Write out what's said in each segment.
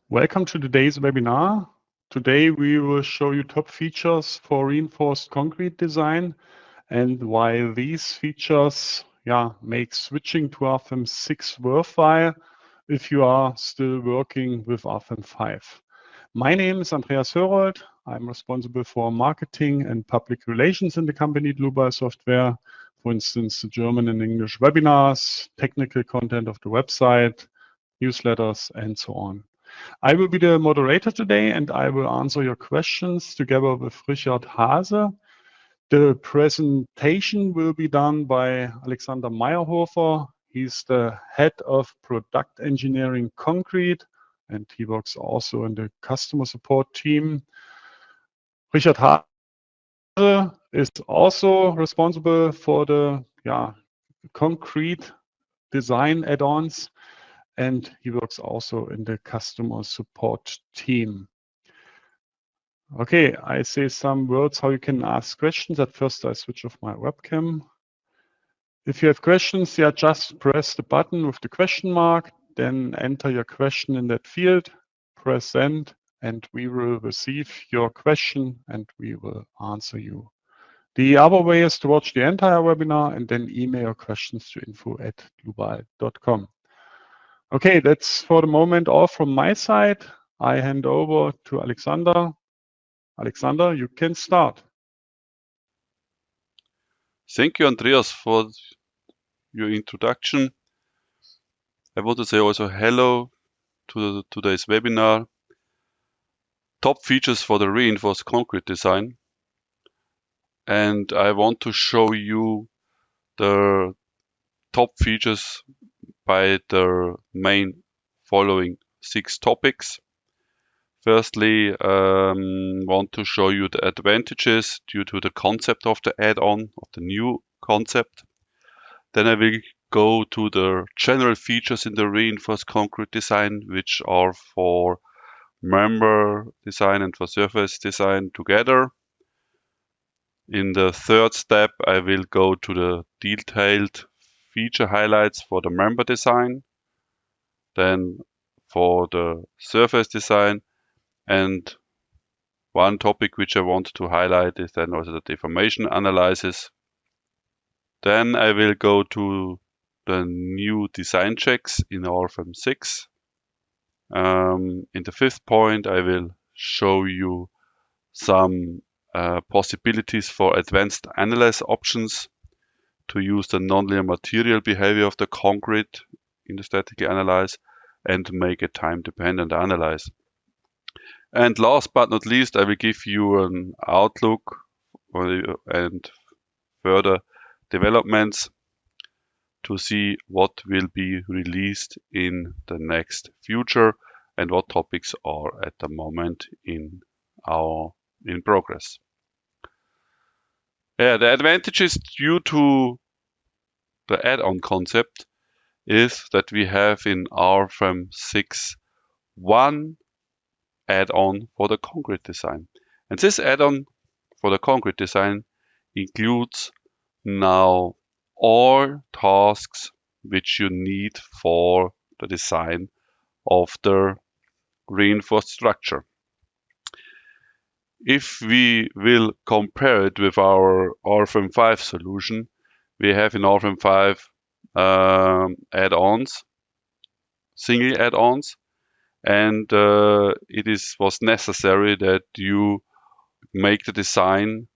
Welcome to today's webinar. Today we will show you top features for reinforced concrete design and why these features make switching to RFEM 6 worthwhile if you are still working with RFEM 5. My name is Andreas Hörold. I'm responsible for marketing and public relations in the company Dlubal Software. For instance, the German and English webinars, technical content of the website, newsletters, and so on. I will be the moderator today and I will answer your questions together with Richard Hase. The presentation will be done by Alexander Meyerhofer. He's the head of product engineering concrete and he works also in the customer support team. Richard Hase is also responsible for the concrete design add-ons, and he works also in the customer support team. Okay, I say some words how you can ask questions. At first, I switch off my webcam. If you have questions, just press the button with the question mark, then enter your question in that field, press send, and we will receive your question and we will answer you. The other way is to watch the entire webinar and then email your questions to info@dlubal.com. Okay, that's for the moment all from my side. I hand over to Alexander. Alexander, you can start. Thank you, Andreas, for your introduction. I want to say also hello to today's webinar. Top features for the reinforced concrete design. And I want to show you the top features by the main following 6 topics. Firstly, want to show you the advantages due to the concept of the add-on, of the new concept. Then I will go to the general features in the reinforced concrete design, which are for member design and for surface design together. In the third step, I will go to the detailed feature highlights for the member design, then for the surface design, and one topic which I want to highlight is then also the deformation analysis. Then I will go to the new design checks in RFEM 6. In the 5th point, I will show you some possibilities for advanced analysis options to use the nonlinear material behavior of the concrete in the static analyze and make a time-dependent analyze. And last but not least, I will give you an outlook and further developments to see what will be released in the next future and what topics are at the moment in progress. The advantages due to the add-on concept is that we have in RFEM 6 one add-on for the concrete design. And this add-on for the concrete design includes now all tasks which you need for the design of the reinforced structure. If we will compare it with our RFEM 5 solution, we have in RFEM 5 add-ons, single add-ons, and it was necessary that you make the design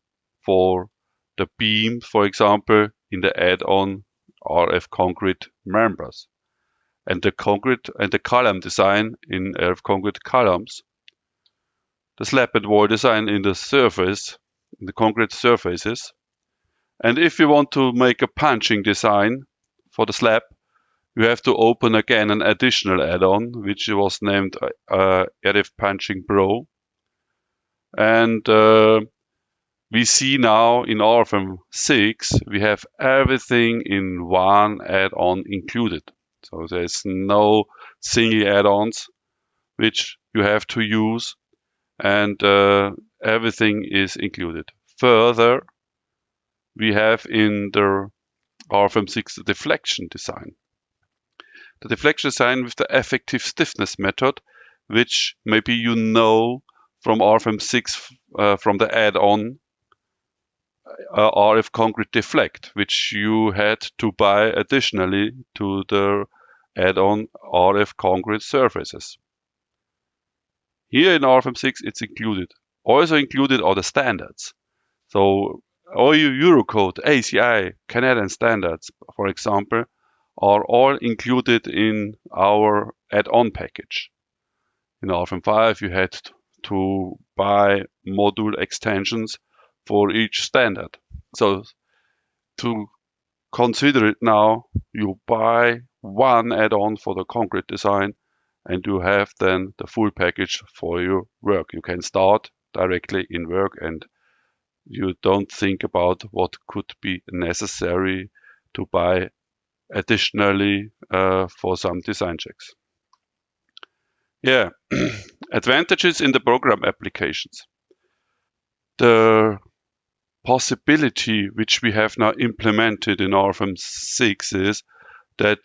for the beam, for example, in the add-on RF concrete members, and the concrete and the column design in RF concrete columns, the slab and wall design in the surface, in the concrete surfaces. And if you want to make a punching design for the slab, you have to open again an additional add-on, which was named RF Punching Pro. And we see now in RFEM 6, we have everything in one add-on included. So there's no single add-ons which you have to use, and everything is included. Further, we have in the RFEM 6 the deflection design. The deflection design with the effective stiffness method, which maybe you know from RFEM 6 from the add-on RF Concrete Deflect, which you had to buy additionally to the add-on RF Concrete surfaces. Here in RFEM 6, it's included. Also included are the standards. So all your Eurocode, ACI, Canadian standards, for example, are all included in our add-on package. In RFEM 5, you had to buy module extensions for each standard. So to consider it now, you buy one add-on for the concrete design and you have then the full package for your work. You can start directly in work and you don't think about what could be necessary to buy additionally for some design checks. Yeah, advantages in the program applications. The possibility which we have now implemented in RFEM 6 is that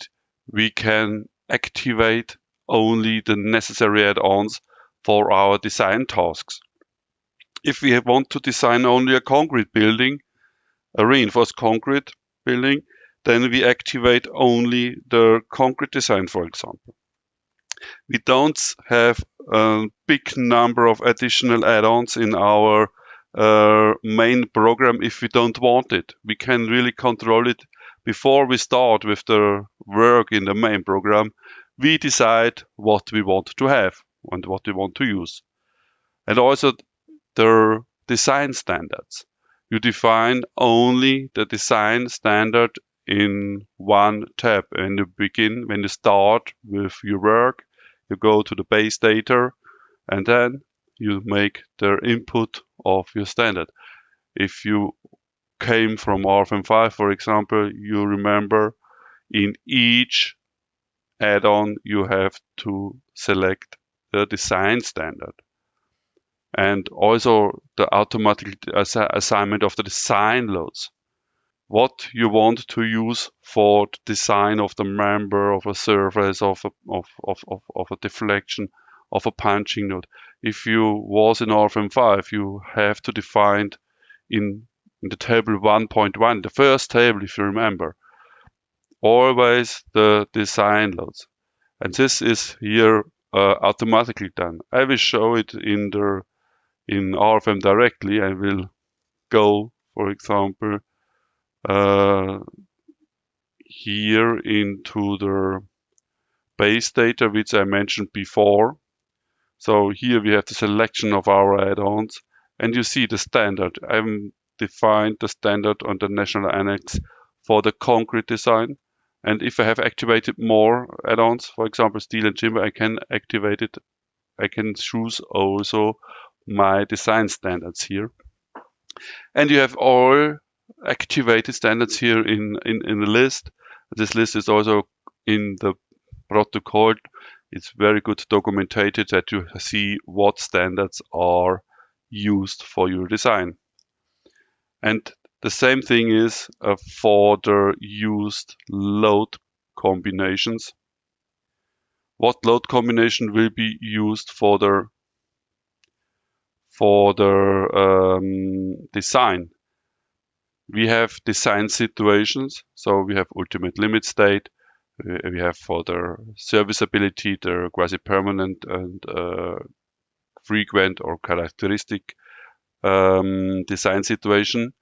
we can activate only the necessary add-ons for our design tasks. If we want to design only a concrete building, a reinforced concrete building, then we activate only the concrete design, for example. We don't have a big number of additional add-ons in our main program if we don't want it. We can really control it before we start with the work in the main program. We decide what we want to have and what we want to use. And also the design standards. You define only the design standard in one tab. When you start with your work, you go to the base data and then you make the input of your standard. If you came from RFEM 5, for example, you remember in each add-on you have to select the design standard. And also the automatic assignment of the design loads. What you want to use for the design of the member, of a surface, of a deflection, of a punching node. If you was in RFEM 5, you have to define in the table 1.1, the first table, if you remember, always the design loads. And this is here automatically done. I will show it in RFEM directly. I will go, for example, here into the base data, which I mentioned before. So here we have the selection of our add-ons, and you see the standard. I've defined the standard on the national annex for the concrete design. And if I have activated more add-ons, for example, steel and timber, I can activate it. I can choose also my design standards here. And you have all activated standards here in the list. This list is also in the protocol. It's very good documented that you see what standards are used for your design. And the same thing is for the used load combinations. What load combination will be used for the design? We have design situations, so we have ultimate limit state. We have for the serviceability, the quasi-permanent and frequent or characteristic design situation.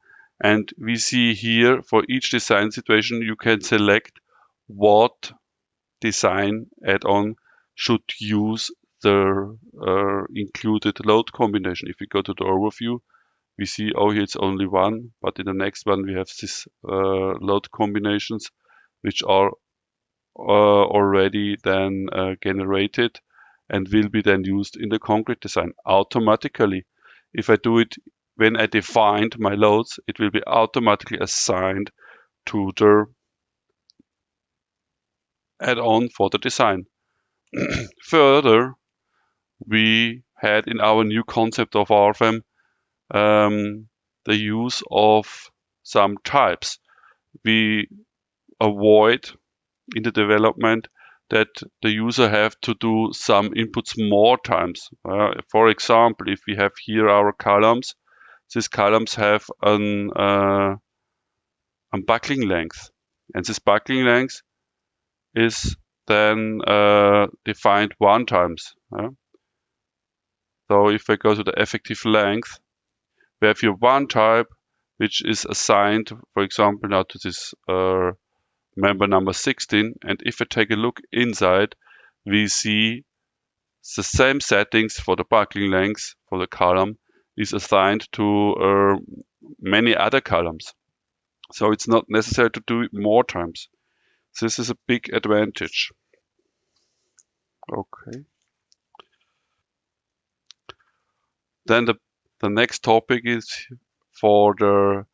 And we see here for each design situation, you can select what design add-on should use the included load combination. If we go to the overview, we see, oh, here it's only one, but in the next one we have these load combinations, which are already then generated and will be then used in the concrete design automatically. If I do it when I defined my loads, it will be automatically assigned to the add-on for the design. Further, we had in our new concept of RFEM the use of some types. We avoid in the development that the user have to do some inputs more times. For example, if we have here our columns, these columns have an buckling length, and this buckling length is then defined one times. So if I go to the effective length, we have here one type which is assigned, for example, now to this member number 16. And if I take a look inside, we see the same settings for the buckling length for the column is assigned to many other columns. So it's not necessary to do it more times. This is a big advantage. Okay. Then the next topic is for the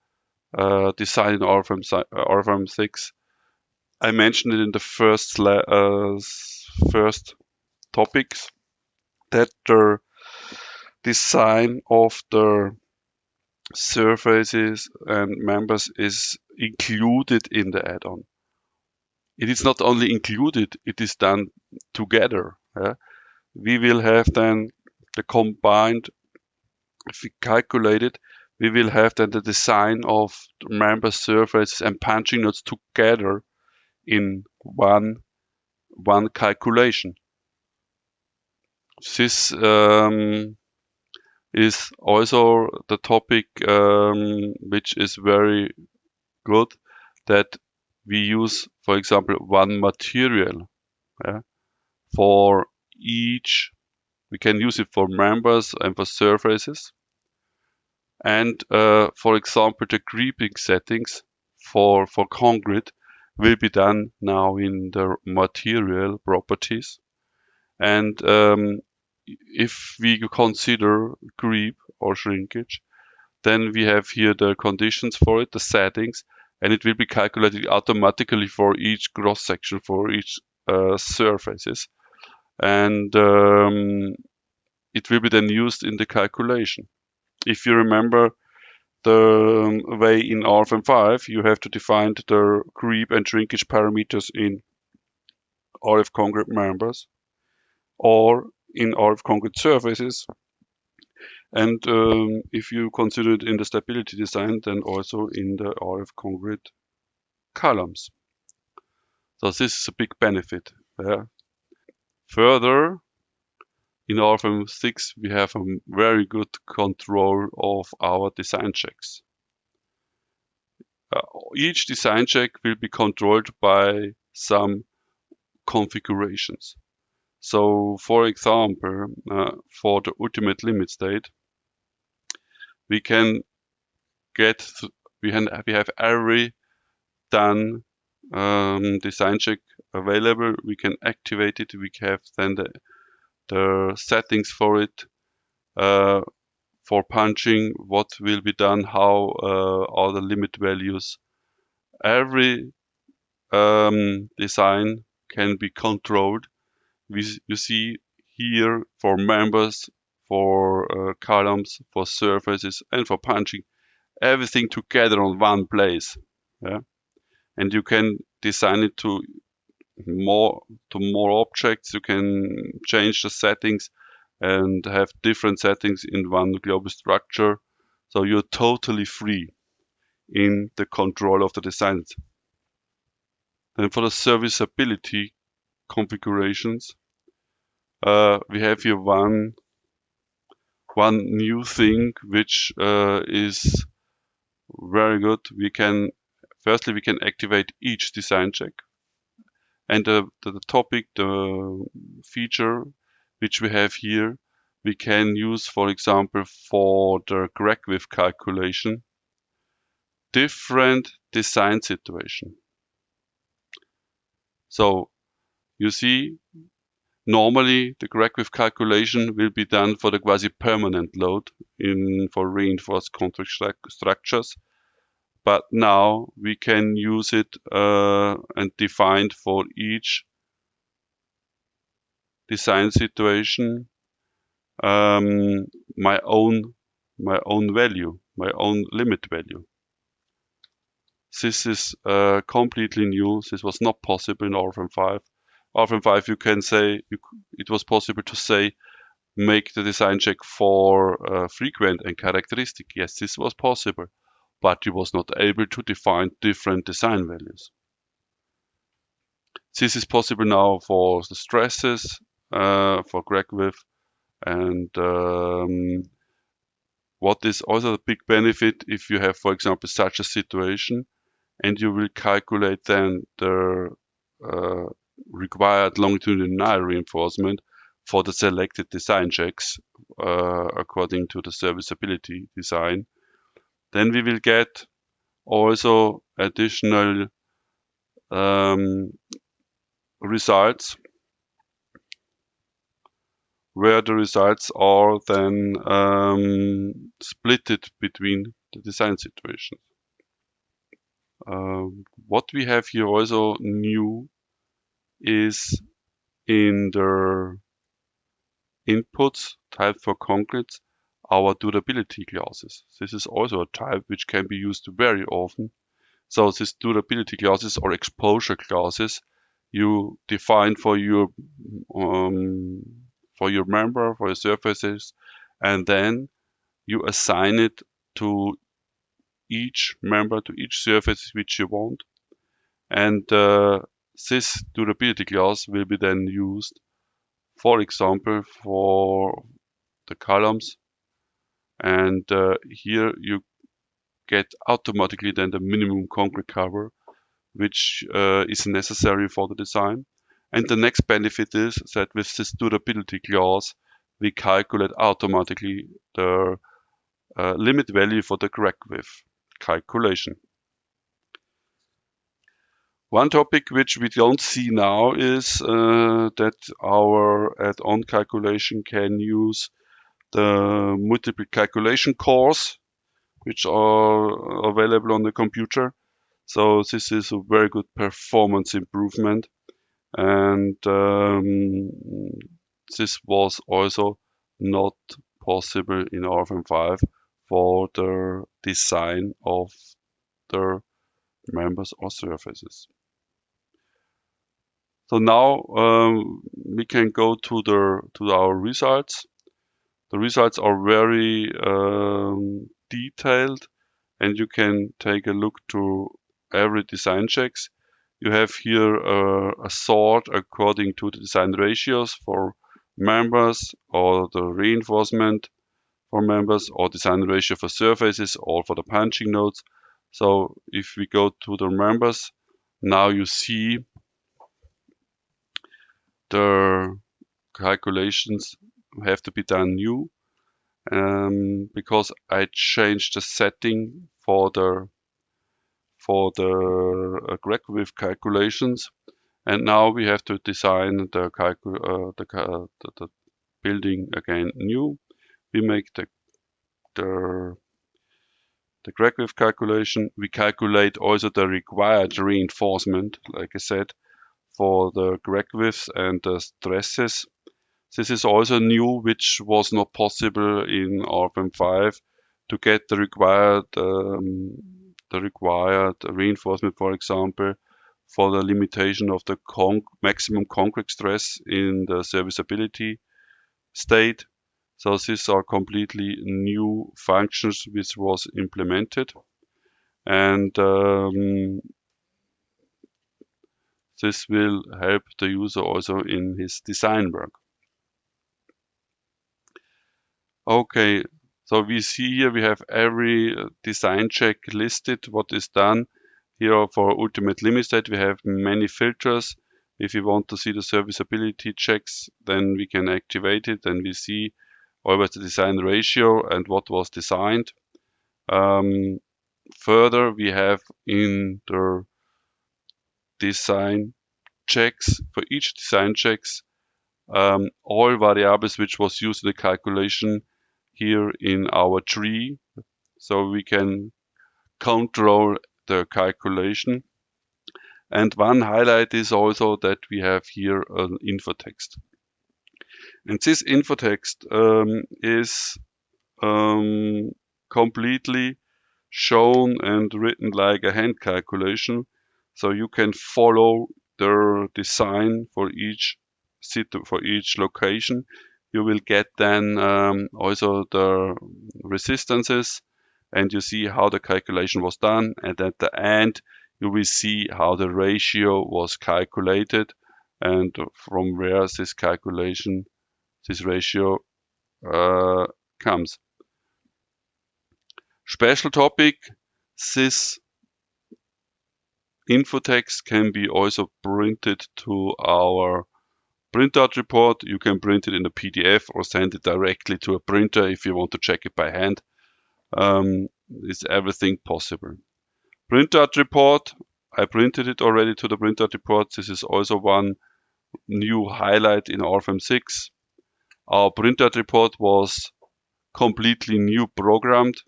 design in RFEM 6. I mentioned it in the first topics that the design of the surfaces and members is included in the add-on. It is not only included, it is done together. We will have then the combined, if we calculate it, we will have then the design of the member surfaces and punching notes together in one calculation. This is also the topic which is very good, that we use, for example, one material for each. We can use it for members and for surfaces. And for example, the creeping settings for concrete will be done now in the material properties. And if we consider creep or shrinkage, then we have here the conditions for it, the settings, and it will be calculated automatically for each cross section, for each surfaces. And it will be then used in the calculation. If you remember the way in RFEM 5, you have to define the creep and shrinkage parameters in RF concrete members or in RF concrete surfaces. And if you consider it in the stability design, then also in the RF concrete columns. So this is a big benefit. Further, in RFEM 6, we have a very good control of our design checks. Each design check will be controlled by some configurations. So, for example, for the ultimate limit state, we can get we have every done design check available. We can activate it. We have then the settings for it, for punching, what will be done, how are the limit values. Every design can be controlled. You see here for members, for columns, for surfaces, and for punching, everything together on one place. And you can design it to more objects. You can change the settings and have different settings in one global structure. So you're totally free in the control of the designs. Then for the serviceability configurations, we have here one new thing which is very good. Firstly, we can activate each design check. And the topic, the feature which we have here, we can use, for example, for the crack width calculation, different design situation. So you see, normally the crack width calculation will be done for the quasi-permanent load for reinforced concrete structures. But now we can use it and define for each design situation my own value, my own limit value. This is completely new. This was not possible in RFEM 5. RFEM5 you can say it was possible to say make the design check for frequent and characteristic. Yes, this was possible, but you was not able to define different design values. This is possible now for the stresses, for crack width, and what is also a big benefit if you have, for example, such a situation, and you will calculate then the required longitudinal reinforcement for the selected design checks according to the serviceability design. Then we will get also additional results where the results are then splitted between the design situations. What we have here also new is in the inputs type for concrete, our durability classes. This is also a type which can be used very often. So these durability classes or exposure classes you define for your member, for your surfaces, and then you assign it to each member, to each surface which you want. And this durability class will be then used, for example, for the columns. And here you get automatically then the minimum concrete cover, which is necessary for the design. And the next benefit is that with this durability class, we calculate automatically the limit value for the crack width calculation. One topic which we don't see now is that our add-on calculation can use the multiple calculation cores which are available on the computer. So this is a very good performance improvement, and this was also not possible in RFEM5 for the design of the members or surfaces. So now we can go to our results. The results are very detailed, and you can take a look to every design checks. You have here a sort according to the design ratios for members, or the reinforcement for members, or design ratio for surfaces, or for the punching nodes. So if we go to the members, now you see the calculations have to be done new, because I changed the setting for the crack width calculations, and now we have to design the building again new. We make the crack width calculation. We calculate also the required reinforcement, like I said, for the crack widths and the stresses. This is also new, which was not possible in RFEM5 to get the required reinforcement, for example, for the limitation of the maximum concrete stress in the serviceability state. So these are completely new functions which was implemented, and this will help the user also in his design work. Okay, so we see here we have every design check listed, what is done. Here for ultimate limit state we have many filters. If we want to see the serviceability checks, then we can activate it, and we see always the design ratio and what was designed. Further, we have in the design checks, for each design checks, all variables which was used in the calculation here in our tree, so we can control the calculation. And one highlight is also that we have here an infotext. And this infotext is completely shown and written like a hand calculation. So you can follow the design for each location. You will get then also the resistances, and you see how the calculation was done, and at the end you will see how the ratio was calculated and from where this ratio comes. Special topic, this info text can be also printed to our printout report. You can print it in a PDF or send it directly to a printer if you want to check it by hand. Is everything possible. Printout report, I printed it already to the printout report. This is also one new highlight in RFEM 6. Our printout report was completely new programmed.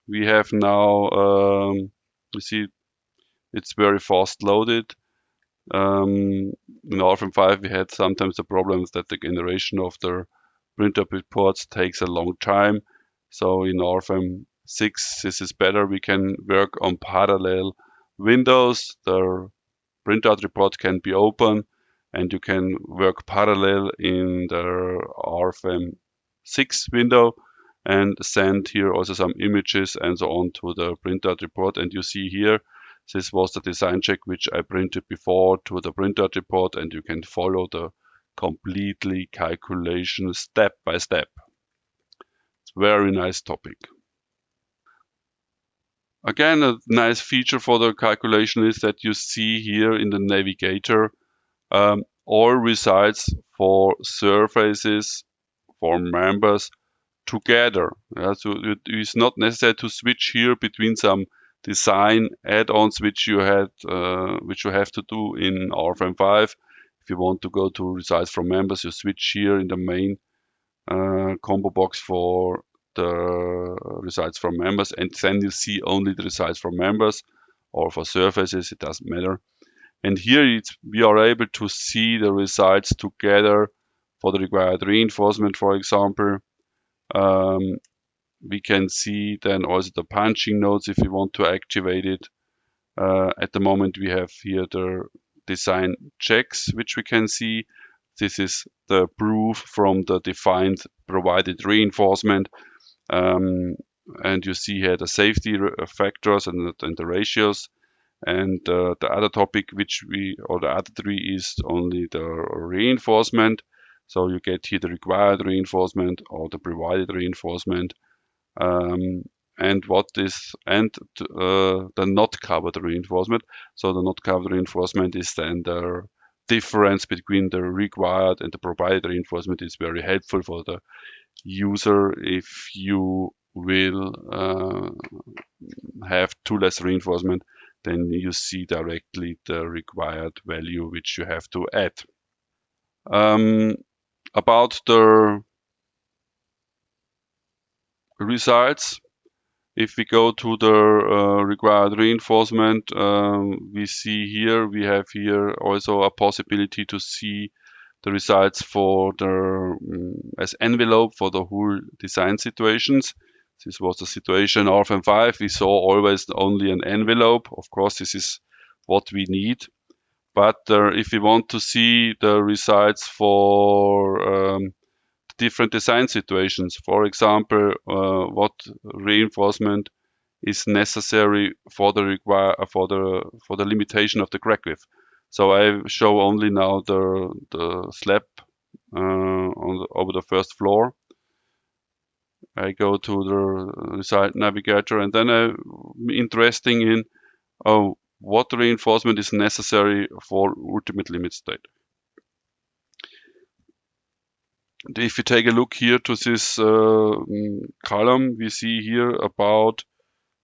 We have now, you see, it's very fast loaded. In RFEM 5, we had sometimes the problems that the generation of the printout reports takes a long time. So in RFEM 6, this is better. We can work on parallel windows. The printout report can be open, and you can work parallel in the RFEM 6 window and send here also some images and so on to the printout report. And you see here, this was the design check which I printed before to the printout report, and you can follow the completely calculation step by step. It's a very nice topic. Again, a nice feature for the calculation is that you see here in the navigator all results for surfaces, for members together. So it's not necessary to switch here between some design add-ons which you have to do in RFEM 5. If you want to go to results from members, you switch here in the main combo box for the results from members, and then you see only the results from members, or for surfaces, it doesn't matter. And here we are able to see the results together for the required reinforcement, for example. We can see then also the punching nodes if we want to activate it. At the moment we have here the design checks which we can see. This is the proof from the defined provided reinforcement. And you see here the safety factors and the ratios. And the other topic the other three is only the reinforcement. So you get here the required reinforcement or the provided reinforcement. And the not covered reinforcement. So the not covered reinforcement is then the difference between the required and the provided reinforcement. Is very helpful for the user if you will have too less reinforcement, then you see directly the required value which you have to add. About the results, if we go to the required reinforcement, we have here also a possibility to see the results for the as envelope for the whole design situations. This was the situation RFEM 5. We saw always only an envelope. Of course, this is what we need. But if we want to see the results for different design situations, for example, what reinforcement is necessary for the limitation of the crack width. So I show only now the slab over the first floor. I go to the result navigator, and then I'm interested in what reinforcement is necessary for ultimate limit state. And if you take a look here to this column, we see here about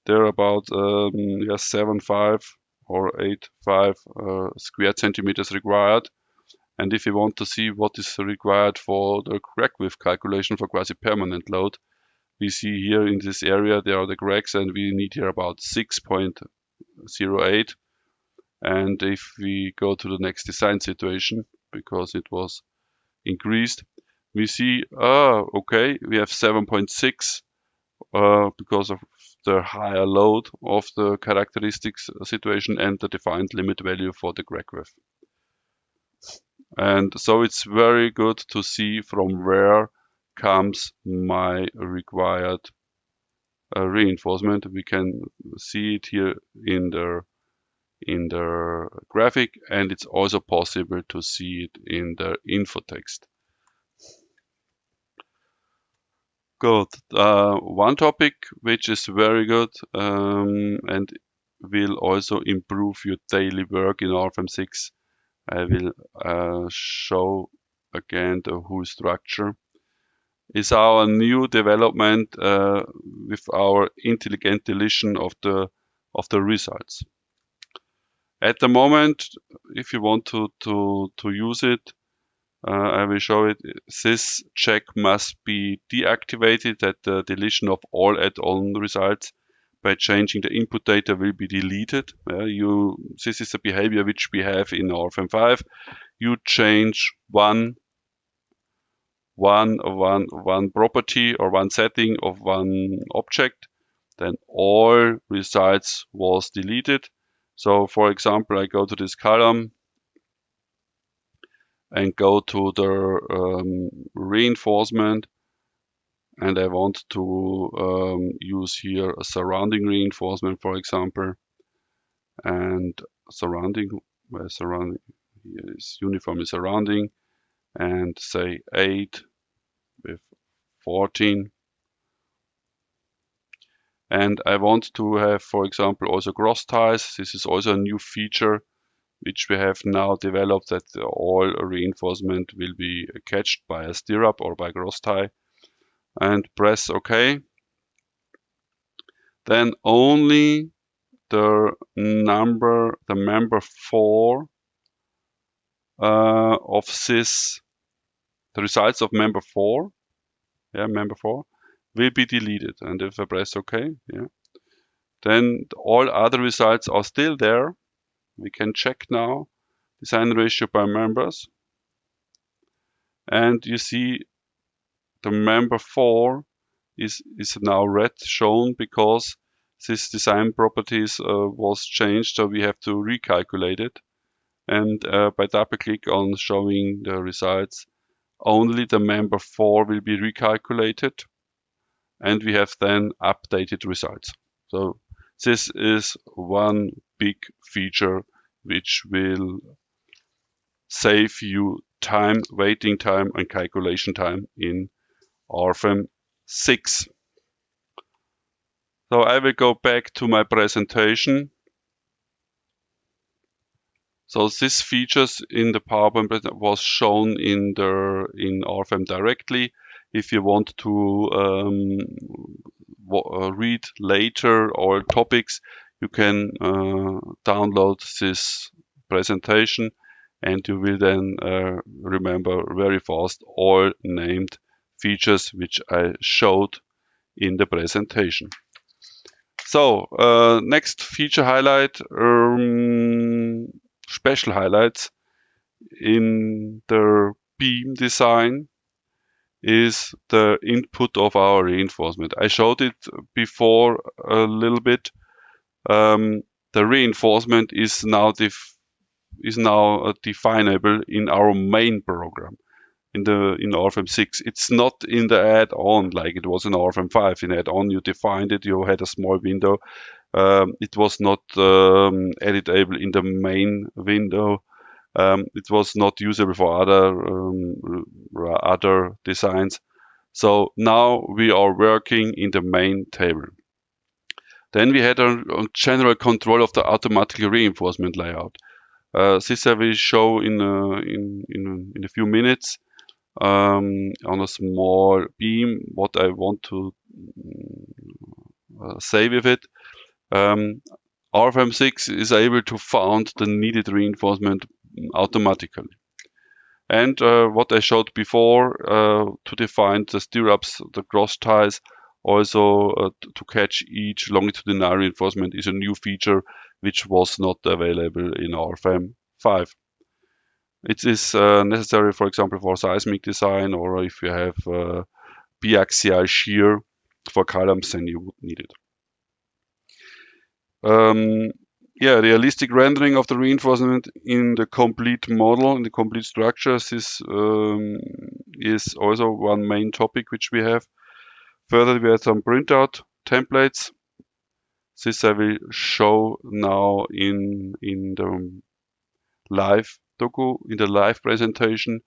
7.5 or 8.5 square centimeters required. And if you want to see what is required for the crack width calculation for quasi-permanent load, we see here in this area there are the cracks, and we need here about 6.08. And if we go to the next design situation, because it was increased, we see, okay, we have 7.6 because of the higher load of the characteristics situation and the defined limit value for the crack width. And so it's very good to see from where comes my required reinforcement. We can see it here in the graphic, and it's also possible to see it in the info text. Good. One topic which is very good and will also improve your daily work in RFEM 6. I will show again the whole structure. Is our new development with our intelligent deletion of the results. At the moment, if you want to use it, I will show it. This check must be deactivated, that the deletion of all add-on results by changing the input data will be deleted. This is the behavior which we have in RFEM 5. You change one property or one setting of one object, then all results was deleted. So for example, I go to this column and go to the reinforcement, and I want to use here a surrounding reinforcement, for example, and surrounding here is uniformly surrounding, and say 8 with 14. And I want to have, for example, also cross ties. This is also a new feature which we have now developed, that all reinforcement will be catched by a stirrup or by cross tie. And press OK. Then only the member 4 of this, the results of member 4, member 4, will be deleted. And if I press OK, then all other results are still there. We can check now design ratio by members. And you see the member 4 is now red shown because this design properties was changed, so we have to recalculate it. And by double click on showing the results, only the member 4 will be recalculated, and we have then updated results. So this is one big feature which will save you time, waiting time, and calculation time in RFEM 6. So I will go back to my presentation. So this features in the PowerPoint was shown in RFEM directly. If you want to read later all topics, you can download this presentation, and you will then remember very fast all named features which I showed in the presentation. So next feature highlight, special highlights in the beam design is the input of our reinforcement. I showed it before a little bit. The reinforcement is now definable in our main program in RFEM 6. It's not in the add-on like it was in RFEM 5. In add-on, you defined it, you had a small window. It was not editable in the main window. It was not usable for other designs. So now we are working in the main table. Then we had a general control of the automatic reinforcement layout. This I will show in a few minutes on a small beam what I want to say with it. RFEM 6 is able to found the needed reinforcement automatically. And what I showed before, to define the stirrups, the cross ties, also to catch each longitudinal reinforcement is a new feature which was not available in RFEM 5. It is necessary, for example, for seismic design, or if you have biaxial shear for columns, then you would need it. realistic rendering of the reinforcement in the complete model, in the complete structures. This is also one main topic which we have. Further, we have some printout templates. This I will show now in the live docu, in the live presentation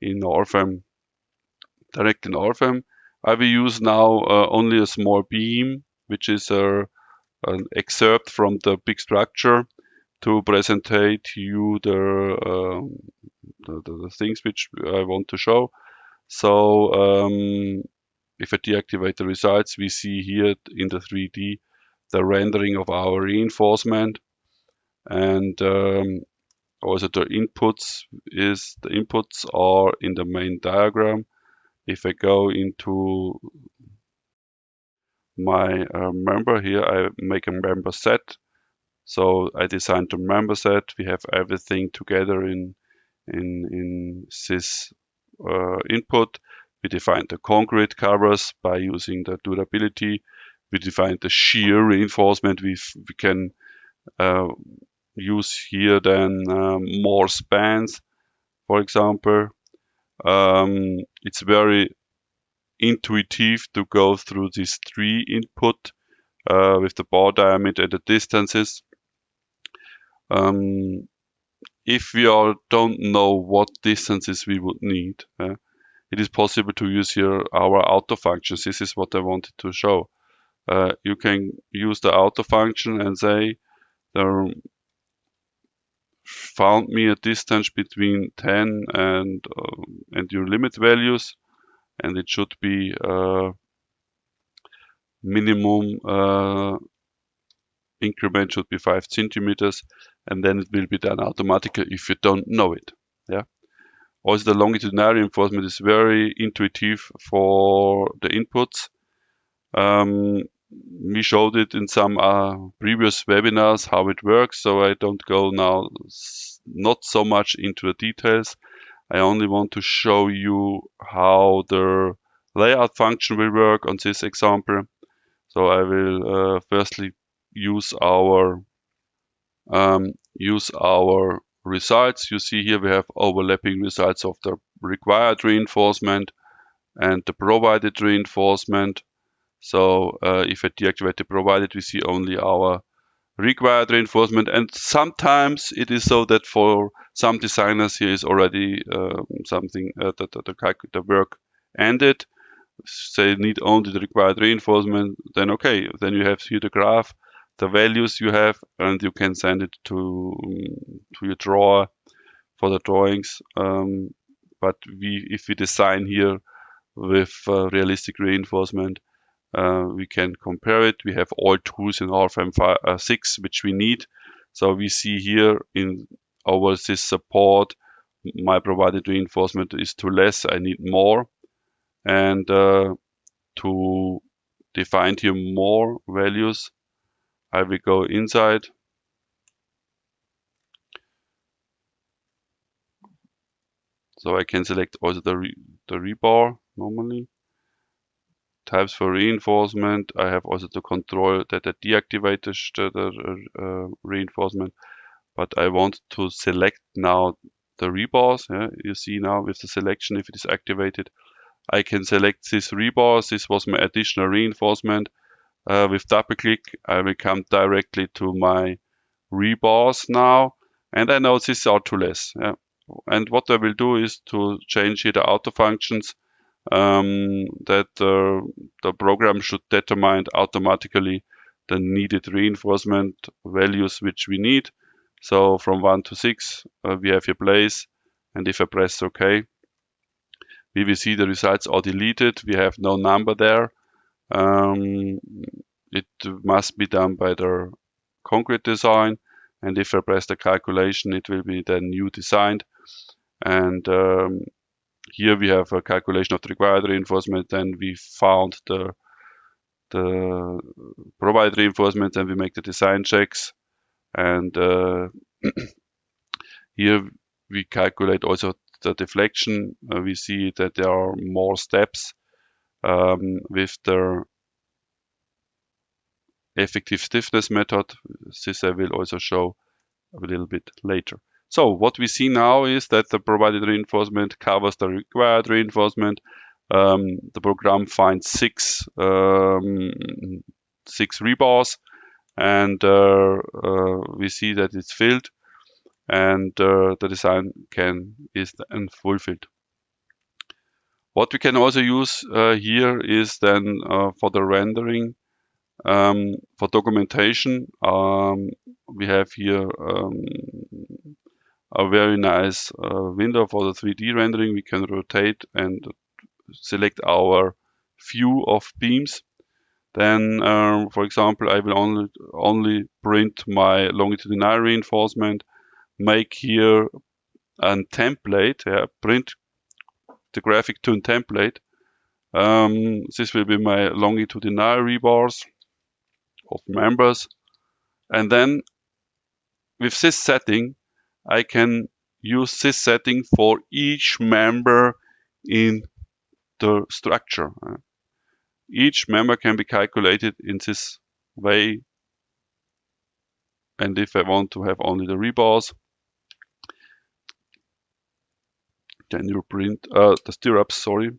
in RFEM, direct in RFEM. I will use now only a small beam, which is an excerpt from the big structure, to presentate you the things which I want to show. So if I deactivate the results, we see here in the 3D the rendering of our reinforcement, and also the inputs are in the main diagram. If I go into my member here, I make a member set. So I designed the member set. We have everything together in this input. We defined the concrete covers by using the durability. We defined the shear reinforcement. We can use here then more spans, for example. It's very intuitive to go through these 3 input with the bar diameter and the distances. If we don't know what distances we would need, it is possible to use here our auto functions. This is what I wanted to show. You can use the auto function and say, found me a distance between 10 and your limit values, and it should be minimum increment should be 5 centimeters, and then it will be done automatically if you don't know it. Yeah. Also, the longitudinal reinforcement is very intuitive for the inputs. We showed it in some previous webinars how it works, so I don't go now not so much into the details. I only want to show you how the layout function will work on this example. So I will firstly use our results. You see here we have overlapping results of the required reinforcement and the provided reinforcement. So if I deactivate the provided, we see only our required reinforcement. And sometimes it is so that for some designers here is already something that the work ended. They need only the required reinforcement. Then okay, then you have here the graph, the values you have, and you can send it to your drawer for the drawings. But if we design here with realistic reinforcement, we can compare it. We have all tools in RFEM 6 which we need. So we see here in over this support, my provided reinforcement is too less. I need more, and to define here more values, I will go inside. So I can select also the rebar normally. Types for reinforcement. I have also to control that I deactivate the reinforcement, but I want to select now the rebars. Yeah? You see now with the selection, if it is activated, I can select this rebars. This was my additional reinforcement. With double click, I will come directly to my rebars now, and I know these are too less. Yeah? And what I will do is to change here the auto functions, that the program should determine automatically the needed reinforcement values which we need. So from 1 to 6, we have here place, and if I press OK, we will see the results are deleted. We have no number there. It must be done by the concrete design, and if I press the calculation, it will be then new designed. And here we have a calculation of the required reinforcement, and we found the provided reinforcement, and we make the design checks. And here we calculate also the deflection. We see that there are more steps with the effective stiffness method. This I will also show a little bit later. So what we see now is that the provided reinforcement covers the required reinforcement. The program finds six rebars, and we see that it's filled, and the design is then fulfilled. What we can also use here is then for the rendering, for documentation. We have here a very nice window for the 3D rendering. We can rotate and select our view of beams. Then, for example, I will only print my longitudinal reinforcement, make here a template, print the graphic to a template. This will be my longitudinal rebars of members. And then with this setting, I can use this setting for each member in the structure. Each member can be calculated in this way. And if I want to have only the rebars, then you print the stirrups, sorry.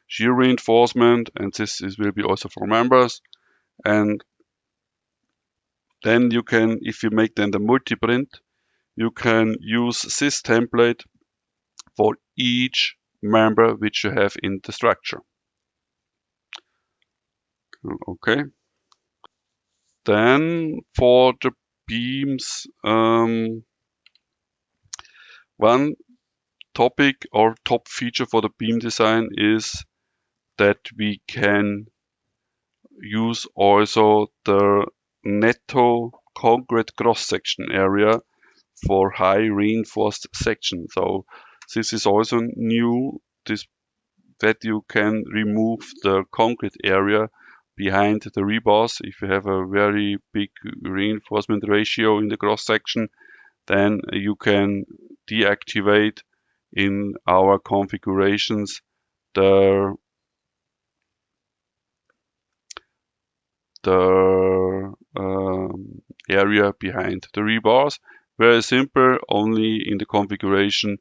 Shear reinforcement, and this will be also for members. And then you can, if you make then the multi-print, you can use this template for each member which you have in the structure. Okay. Then for the beams, one topic or top feature for the beam design is that we can use also the netto concrete cross-section area for high reinforced section. So this is also new, that you can remove the concrete area behind the rebars. If you have a very big reinforcement ratio in the cross section, then you can deactivate in our configurations the area behind the rebars. Very simple, only in the configuration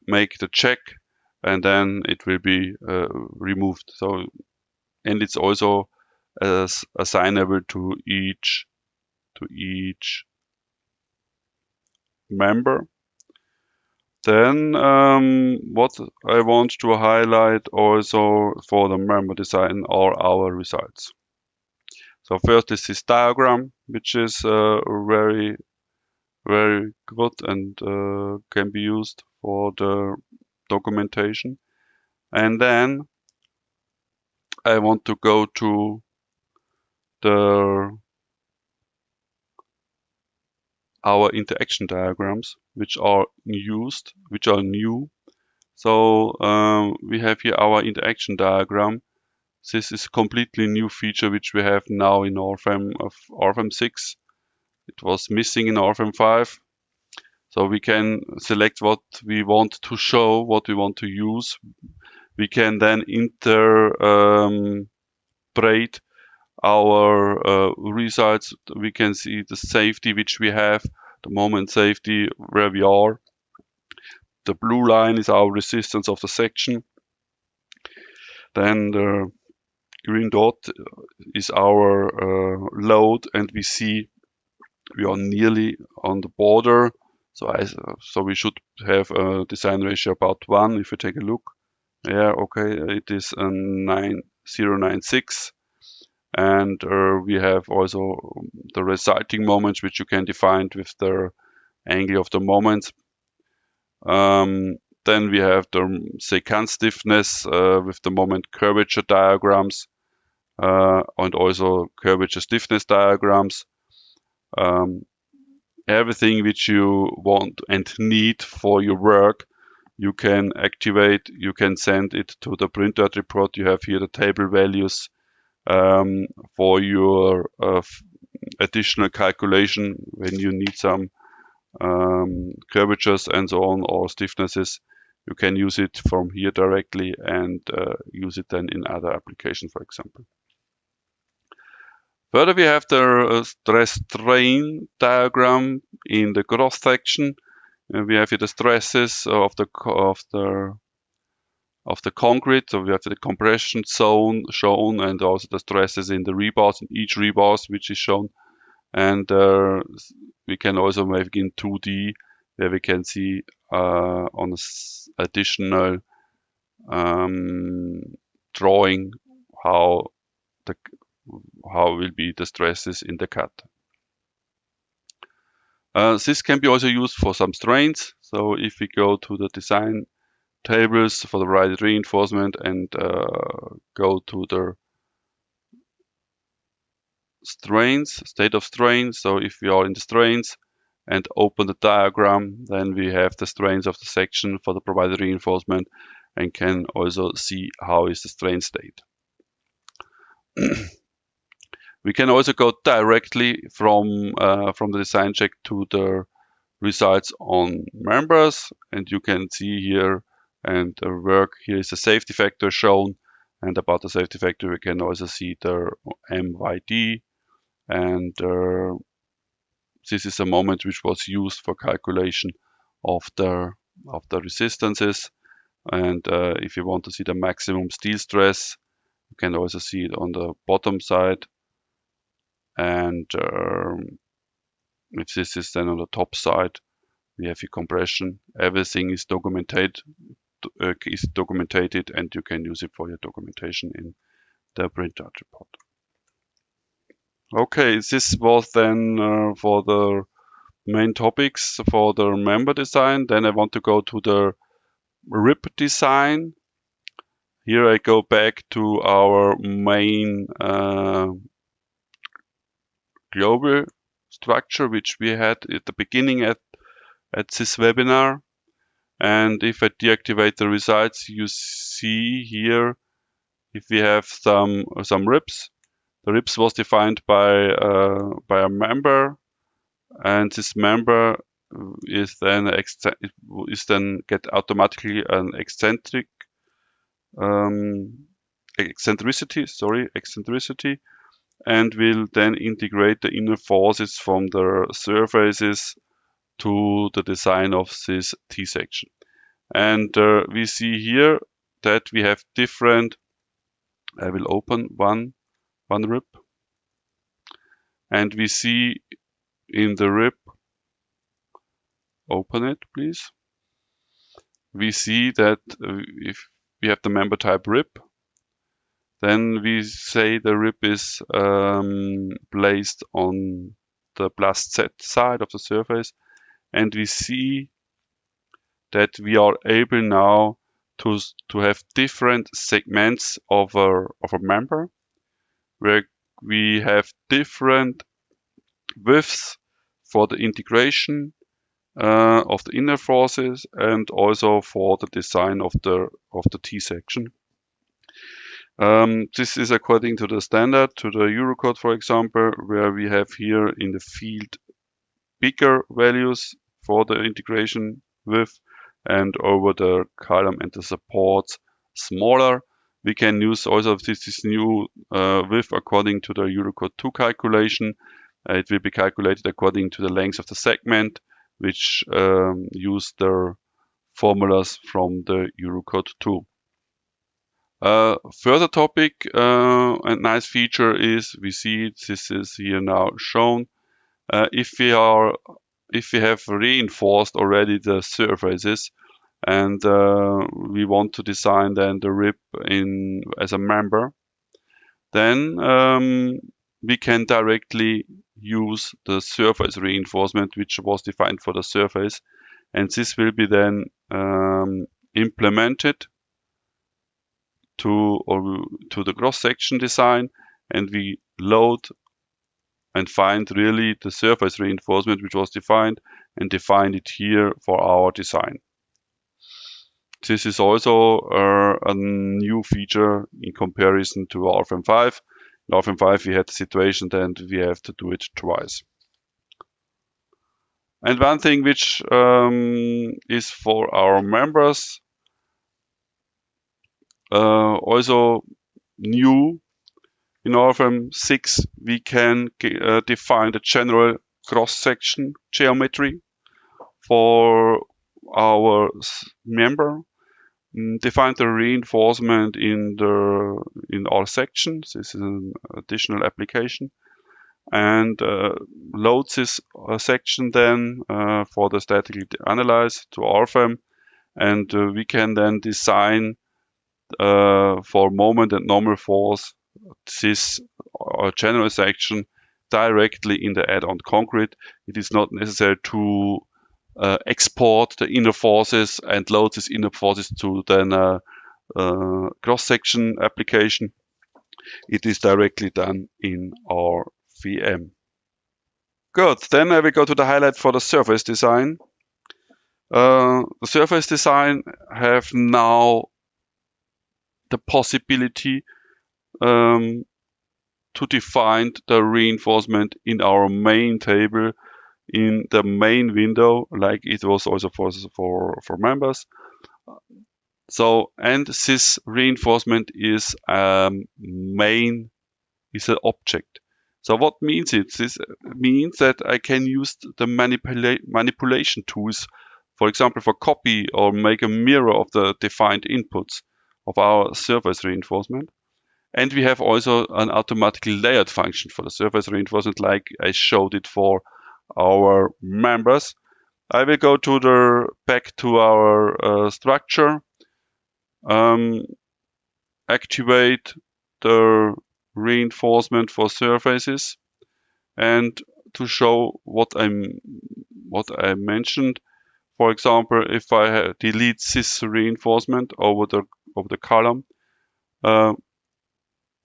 make the check, and then it will be removed. So, and it's also assignable to each member. Then what I want to highlight also for the member design are our results. So first is this diagram, which is very good and can be used for the documentation. And then I want to go to our interaction diagrams, which are new. So we have here our interaction diagram. This is a completely new feature which we have now in RFEM 6. It was missing in RFEM 5. So we can select what we want to show, what we want to use. We can then interpret our results. We can see the safety which we have, the moment safety, where we are. The blue line is our resistance of the section. Then the green dot is our load, and we see we are nearly on the border. So we should have a design ratio about 1. If you take a look, yeah, okay, it is a 0.96, and we have also the resulting moments which you can define with the angle of the moments. Then we have the secant stiffness with the moment curvature diagrams and also curvature stiffness diagrams. Everything which you want and need for your work, you can activate, you can send it to the printout report. You have here the table values for your additional calculation when you need some curvatures and so on, or stiffnesses. you can use it from here directly and use it then in other applications, for example. Further, we have the stress-strain diagram in the cross section. We have here the stresses of the concrete. So we have the compression zone shown, and also the stresses in the rebars, in each rebars, which is shown. And we can also make in 2D, where we can see on additional drawing how will be the stresses in the cut. This can be also used for some strains. So if we go to the design tables for the right reinforcement and go to the strains, state of strains. So if we are in the strains and open the diagram, then we have the strains of the section for the provided reinforcement and can also see how is the strain state. We can also go directly from the design check to the results on members, and you can see here and work. Here is the safety factor shown, and about the safety factor we can also see the MYD, and this is a moment which was used for calculation of the resistances. And if you want to see the maximum steel stress, you can also see it on the bottom side. And if this is then on the top side, we have a compression. Everything is documented, and you can use it for your documentation in the printout report. Okay, this was then for the main topics for the member design. Then I want to go to the rib design. Here I go back to our main global structure, which we had at the beginning at this webinar. And if I deactivate the results, you see here, if we have some ribs, the ribs was defined by a member, and this member is then get automatically an eccentricity, and will then integrate the inner forces from the surfaces to the design of this T-section. And we see here that we have different, I will open one rib, and we see in the rib, open it please, we see that if we have the member type rib, then we say the rib is placed on the plus Z side of the surface, and we see that we are able now to have different segments of a member, where we have different widths for the integration of the inner forces, and also for the design of the T-section. This is according to the standard, to the Eurocode, for example, where we have here in the field bigger values for the integration width, and over the column and the supports smaller. We can use also this new width according to the Eurocode 2 calculation. It will be calculated according to the length of the segment, which use the formulas from the Eurocode 2. Further topic and nice feature is, we see this is here now shown. If we have reinforced already the surfaces, and we want to design then the rib as a member, then we can directly use the surface reinforcement, which was defined for the surface, and this will be then implemented to the cross-section design, and we load and find really the surface reinforcement which was defined, and define it here for our design. This is also a new feature in comparison to RFEM 5. In RFEM 5 we had the situation that we have to do it twice. And one thing which is for our members, also new in RFEM 6, we can define the general cross-section geometry for our member, define the reinforcement in our sections. This is an additional application, and load this section then for the statically analyze to RFEM, and we can then design for moment and normal force this general section directly in the add-on concrete. It is not necessary to export the inner forces and load these inner forces to then cross-section application. It is directly done in our VM. Good, then I will go to the highlight for the surface design. The surface design have now the possibility to define the reinforcement in our main table in the main window, like it was also for members. So, and this reinforcement is main is an object. So what means it? This means that I can use the manipulation tools, for example, for copy or make a mirror of the defined inputs of our surface reinforcement. And we have also an automatically layered function for the surface reinforcement, like I showed it for our members. I will go back to our structure, activate the reinforcement for surfaces, and to show what I mentioned. For example, if I delete this reinforcement over the column,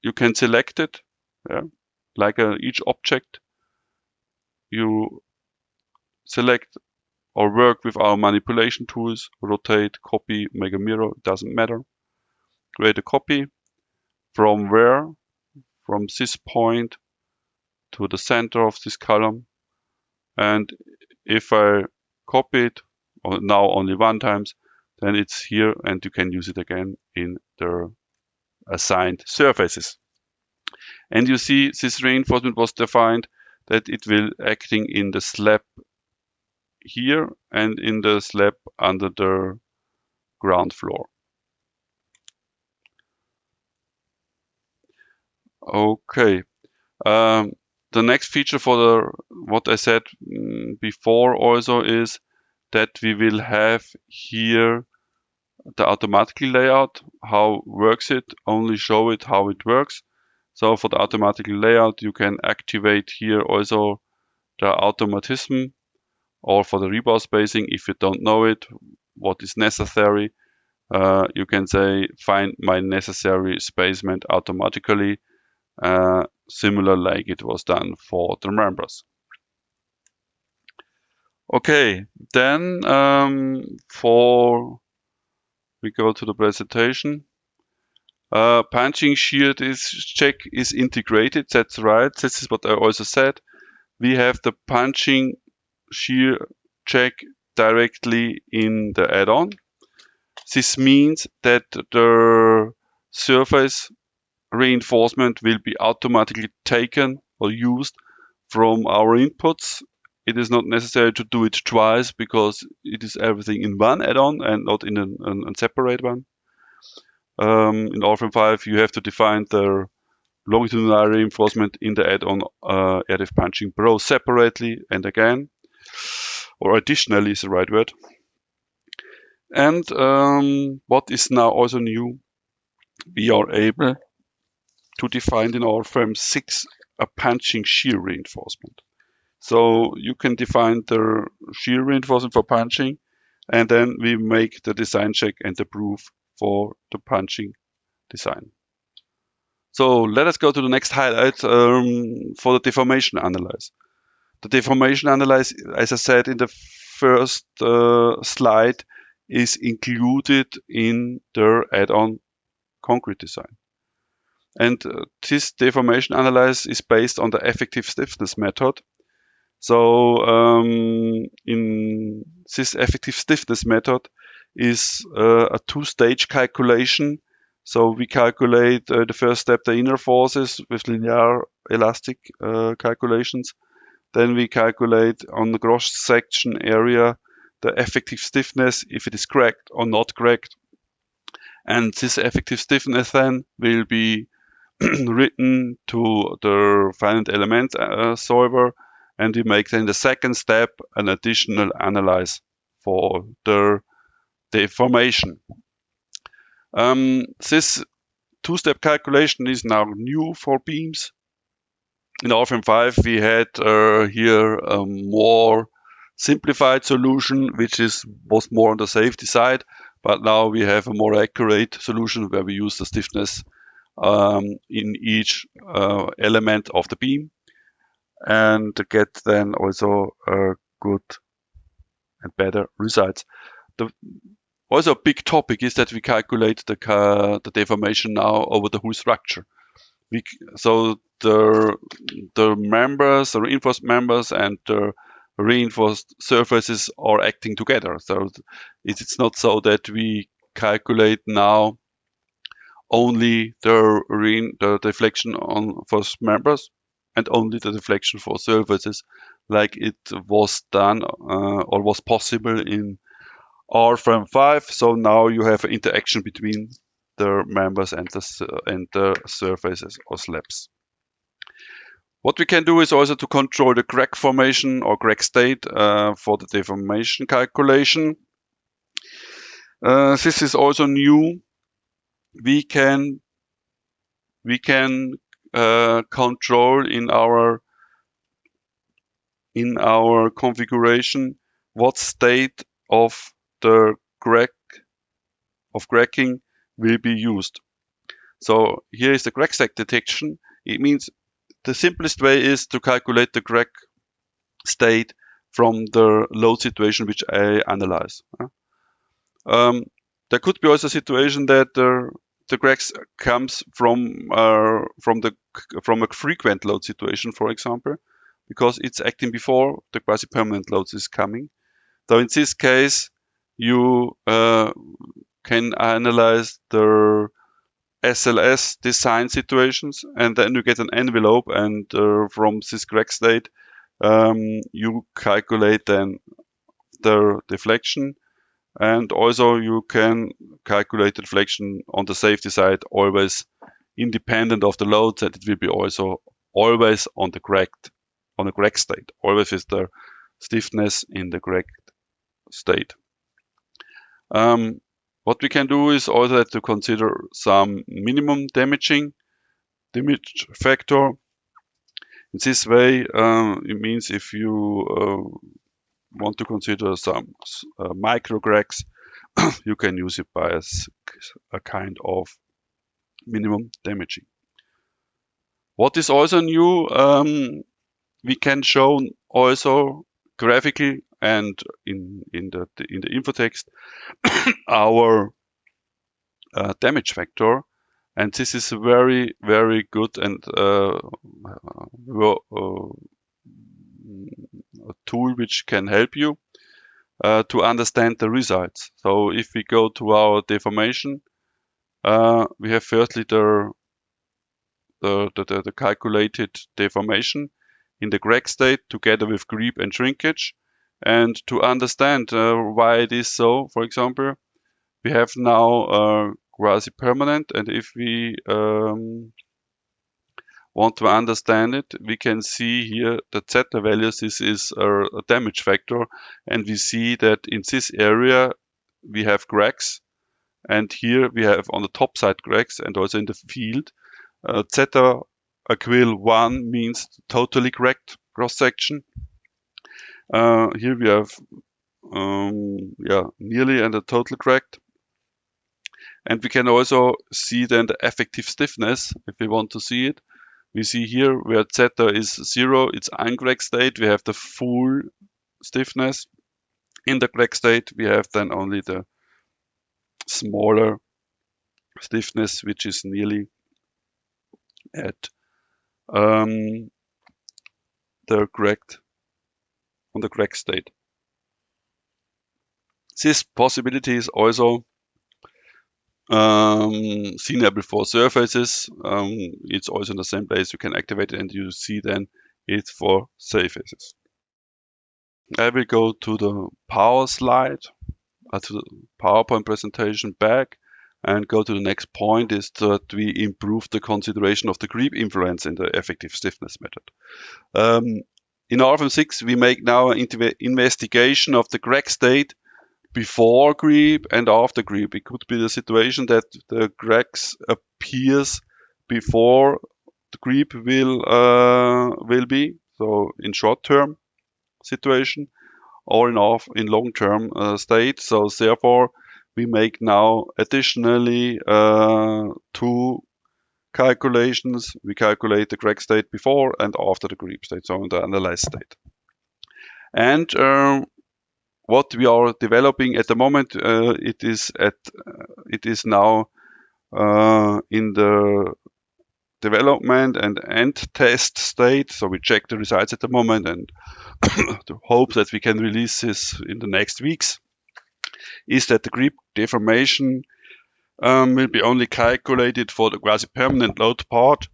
you can select it, like each object. You select or work with our manipulation tools, rotate, copy, make a mirror, doesn't matter. Create a copy from where? From this point to the center of this column. And if I copy it, or now only one times, then it's here and you can use it again in the assigned surfaces. And you see this reinforcement was defined that it will acting in the slab here and in the slab under the ground floor. Okay. The next feature for what I said before also is that we will have here the automatically layout. How works it? Only show it how it works. So for the automatically layout, you can activate here also the automatism, or for the rebar spacing, if you don't know it, what is necessary, you can say find my necessary spacement automatically, similar like it was done for the members. Okay, then we go to the presentation. Punching shear check is integrated. That's right. This is what I also said. We have the punching shear check directly in the add-on. This means that the surface reinforcement will be automatically taken or used from our inputs. It is not necessary to do it twice because it is everything in one add-on and not in a separate one. In RFEM 5, you have to define the longitudinal reinforcement in the add-on RF Punching Pro separately and again, or additionally is the right word. And what is now also new, we are able to define in RFEM 6 a punching shear reinforcement. So you can define the shear reinforcement for punching, and then we make the design check and the proof for the punching design. So let us go to the next highlight for the deformation analyze. The deformation analyze, as I said in the first slide, is included in the add-on concrete design. And this deformation analyze is based on the effective stiffness method. So in this effective stiffness method is a two-stage calculation. So we calculate the first step, the inner forces with linear elastic calculations. Then we calculate on the cross-section area the effective stiffness, if it is cracked or not cracked. And this effective stiffness then will be written to the finite element solver, and we make then the second step an additional analyze for the deformation. This two-step calculation is now new for beams. In RFEM 5 we had here a more simplified solution, which was more on the safety side, but now we have a more accurate solution where we use the stiffness in each element of the beam, and to get then also good and better results. Also a big topic is that we calculate the deformation now over the whole structure. So the members, the reinforced members and the reinforced surfaces are acting together. So it's not so that we calculate now only the deflection for members and only the deflection for surfaces, like it was done or was possible in RFEM 5. So now you have an interaction between the members and the surfaces or slabs. What we can do is also to control the crack formation or crack state for the deformation calculation. This is also new. We can control in our configuration what state of the cracking will be used. So here is the crack state detection. It means the simplest way is to calculate the crack state from the load situation which I analyze. There could be also a situation that the cracks comes from a frequent load situation, for example, because it's acting before the quasi-permanent load is coming. So in this case, you can analyze the SLS design situations, and then you get an envelope, and from this crack state, you calculate then the deflection, and also you can calculate the deflection on the safety side, always independent of the load, that it will be also always on the crack state, always with the stiffness in the cracked state. What we can do is also to consider some minimum damage factor. In this way, it means if you want to consider some micro cracks, you can use it by a kind of minimum damaging. What is also new, we can show also graphically and in the infotext our damage factor, and this is very, very good and a tool which can help you to understand the results. So if we go to our deformation, we have firstly the calculated deformation in the crack state together with creep and shrinkage. And to understand why it is so, for example, we have now quasi-permanent, and if we want to understand it, we can see here the zeta values. This is a damage factor, and we see that in this area we have cracks, and here we have on the top side cracks, and also in the field. Zeta equal 1 means totally cracked cross section. Here we have nearly and a total cracked. And we can also see then the effective stiffness if we want to see it. We see here where zeta is 0, it's uncracked state, we have the full stiffness. In the crack state, we have then only the smaller stiffness, which is nearly at the cracked state. This possibility is also CNABLE for surfaces. It's also in the same place. You can activate it and you see then it's for surfaces. I will go to the power slide, to the PowerPoint presentation back, and go to the next point is that we improve the consideration of the creep influence in the effective stiffness method. In RFEM 6, we make now an investigation of the crack state before creep and after creep. It could be the situation that the cracks appears before the creep will be, so in short term situation, or in long term state. So therefore, we make now additionally two calculations. We calculate the crack state before and after the creep state, so in the analyzed state. And what we are developing at the moment, it is now in the development and end test state. So we check the results at the moment and to hope that we can release this in the next weeks. Is that the creep deformation will be only calculated for the quasi-permanent load part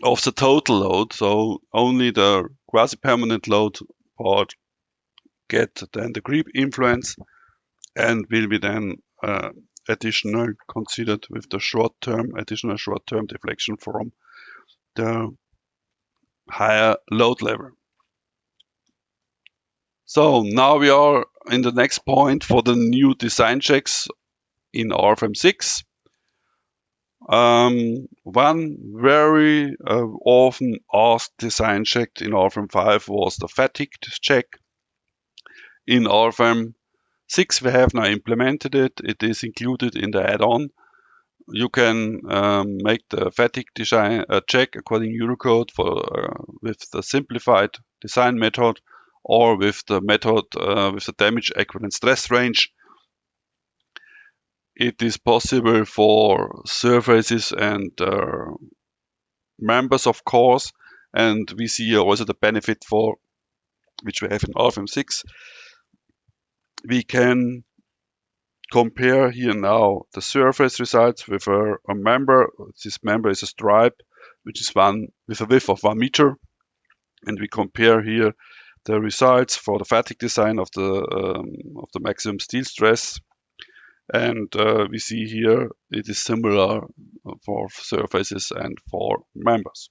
of the total load. So only the quasi-permanent load part get then the creep influence and will be then additional considered with the additional short-term deflection from the higher load level. So now we are in the next point for the new design checks in RFEM 6. One very often asked design check in RFEM 5 was the fatigue check. In RFEM 6 we have now implemented it. It is included in the add-on. You can make the fatigue design check according to Eurocode with the simplified design method or with the method with the damage equivalent stress range. It is possible for surfaces and members, of course, and we see here also the benefit for which we have in RFEM 6. We can compare here now the surface results with a member. This member is a stripe, which is one with a width of 1 meter, and we compare here the results for the fatigue design of the maximum steel stress. And we see here it is similar for surfaces and for members.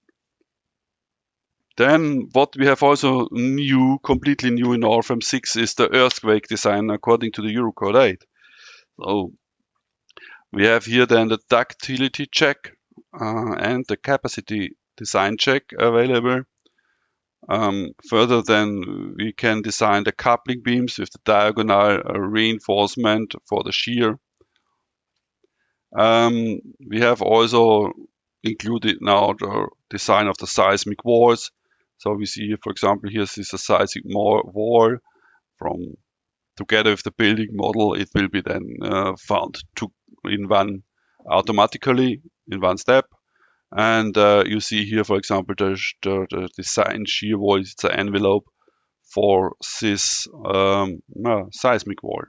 Then what we have also completely new in RFEM 6 is the earthquake design according to the Eurocode 8. So we have here then the ductility check and the capacity design check available. Further then we can design the coupling beams with the diagonal reinforcement for the shear. We have also included now the design of the seismic walls. So we see here, for example, here is a seismic wall from together with the building model. It will be then found automatically in one step. And you see here, for example, the design shear wall is the envelope for this seismic wall.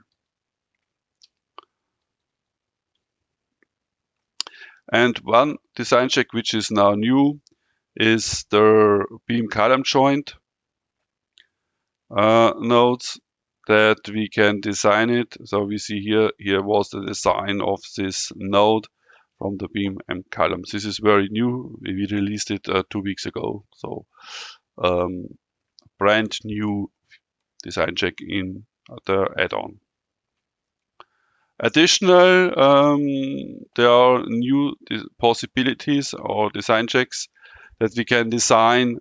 And one design check which is now new is the beam column joint nodes that we can design it. So we see here was the design of this node from the beam and columns. This is very new. We released it 2 weeks ago. So brand new design check in the add-on. Additional, there are new possibilities or design checks that we can design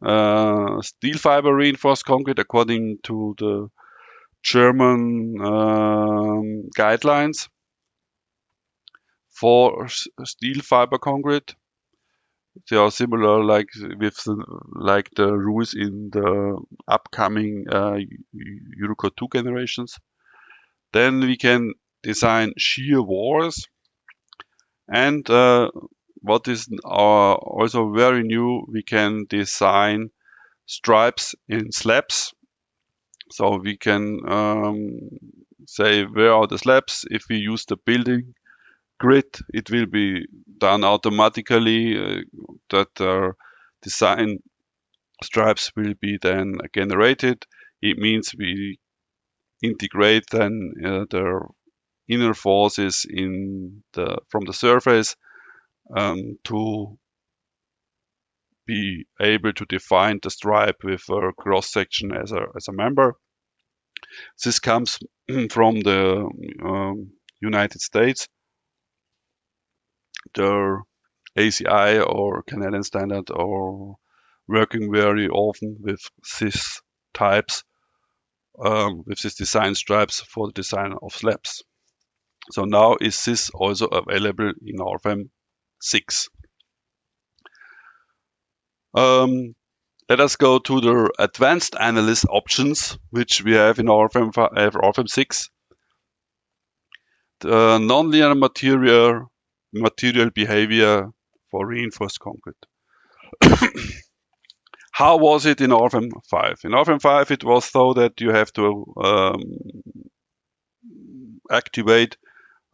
steel fiber reinforced concrete according to the German guidelines for steel fiber concrete. They are similar like the rules in the upcoming Eurocode 2 generations. Then we can design shear walls, and what is also very new, we can design stripes in slabs. So we can say where are the slabs. If we use the building grid, it will be done automatically that design stripes will be then generated. It means we integrate then the inner forces from the surface to be able to define the stripe with a cross section as a member. This comes from the United States. The ACI or Canadian standard are working very often with these types, with these design stripes for the design of slabs. So now is this also available in RFEM 6. Let us go to the advanced analysis options, which we have in RFEM 6. The nonlinear material behavior for reinforced concrete. How was it in RFEM 5? In RFEM 5, it was so that you have to activate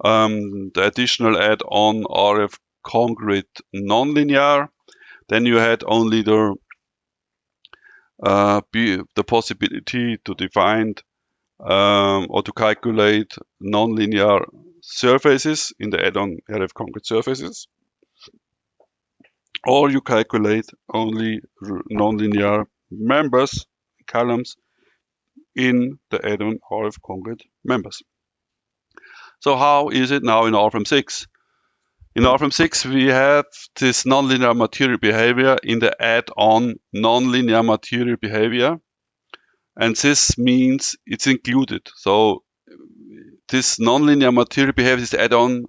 the additional add-on RF concrete nonlinear. Then you had only the possibility to define or to calculate nonlinear surfaces in the add-on RF concrete surfaces, or you calculate only nonlinear members, columns in the add-on RF concrete members. So how is it now in RFEM 6? In RFEM 6, we have this nonlinear material behavior in the add-on nonlinear material behavior, and this means it's included. So this nonlinear material behavior, this add-on,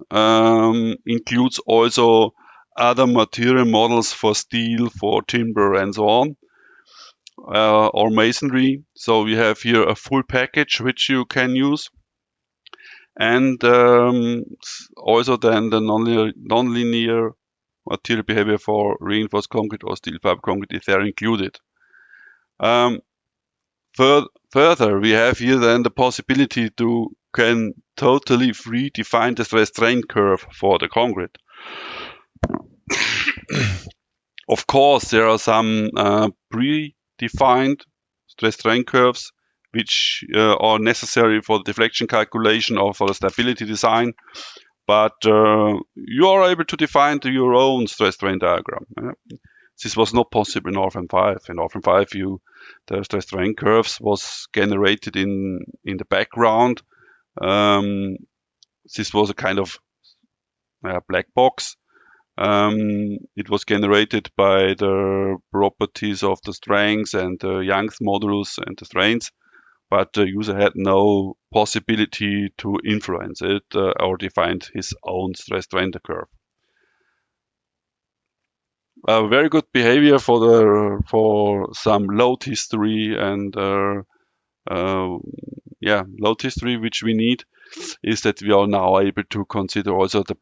includes also other material models for steel, for timber, and so on, or masonry. So we have here a full package which you can use. And also then the nonlinear material behavior for reinforced concrete or steel fiber concrete is there included. Further, we have here then the possibility to can totally free define the stress strain curve for the concrete. Of course, there are some predefined stress strain curves which are necessary for the deflection calculation or for the stability design, but you are able to define your own stress strain diagram. This was not possible in RFEM 5. In RFEM 5, the stress strain curves was generated in the background. This was a kind of black box. It was generated by the properties of the strengths and the Young's modulus and the strains, but the user had no possibility to influence it or define his own stress strain curve. Very good behavior for some load history and load history which we need is that we are now able to consider also the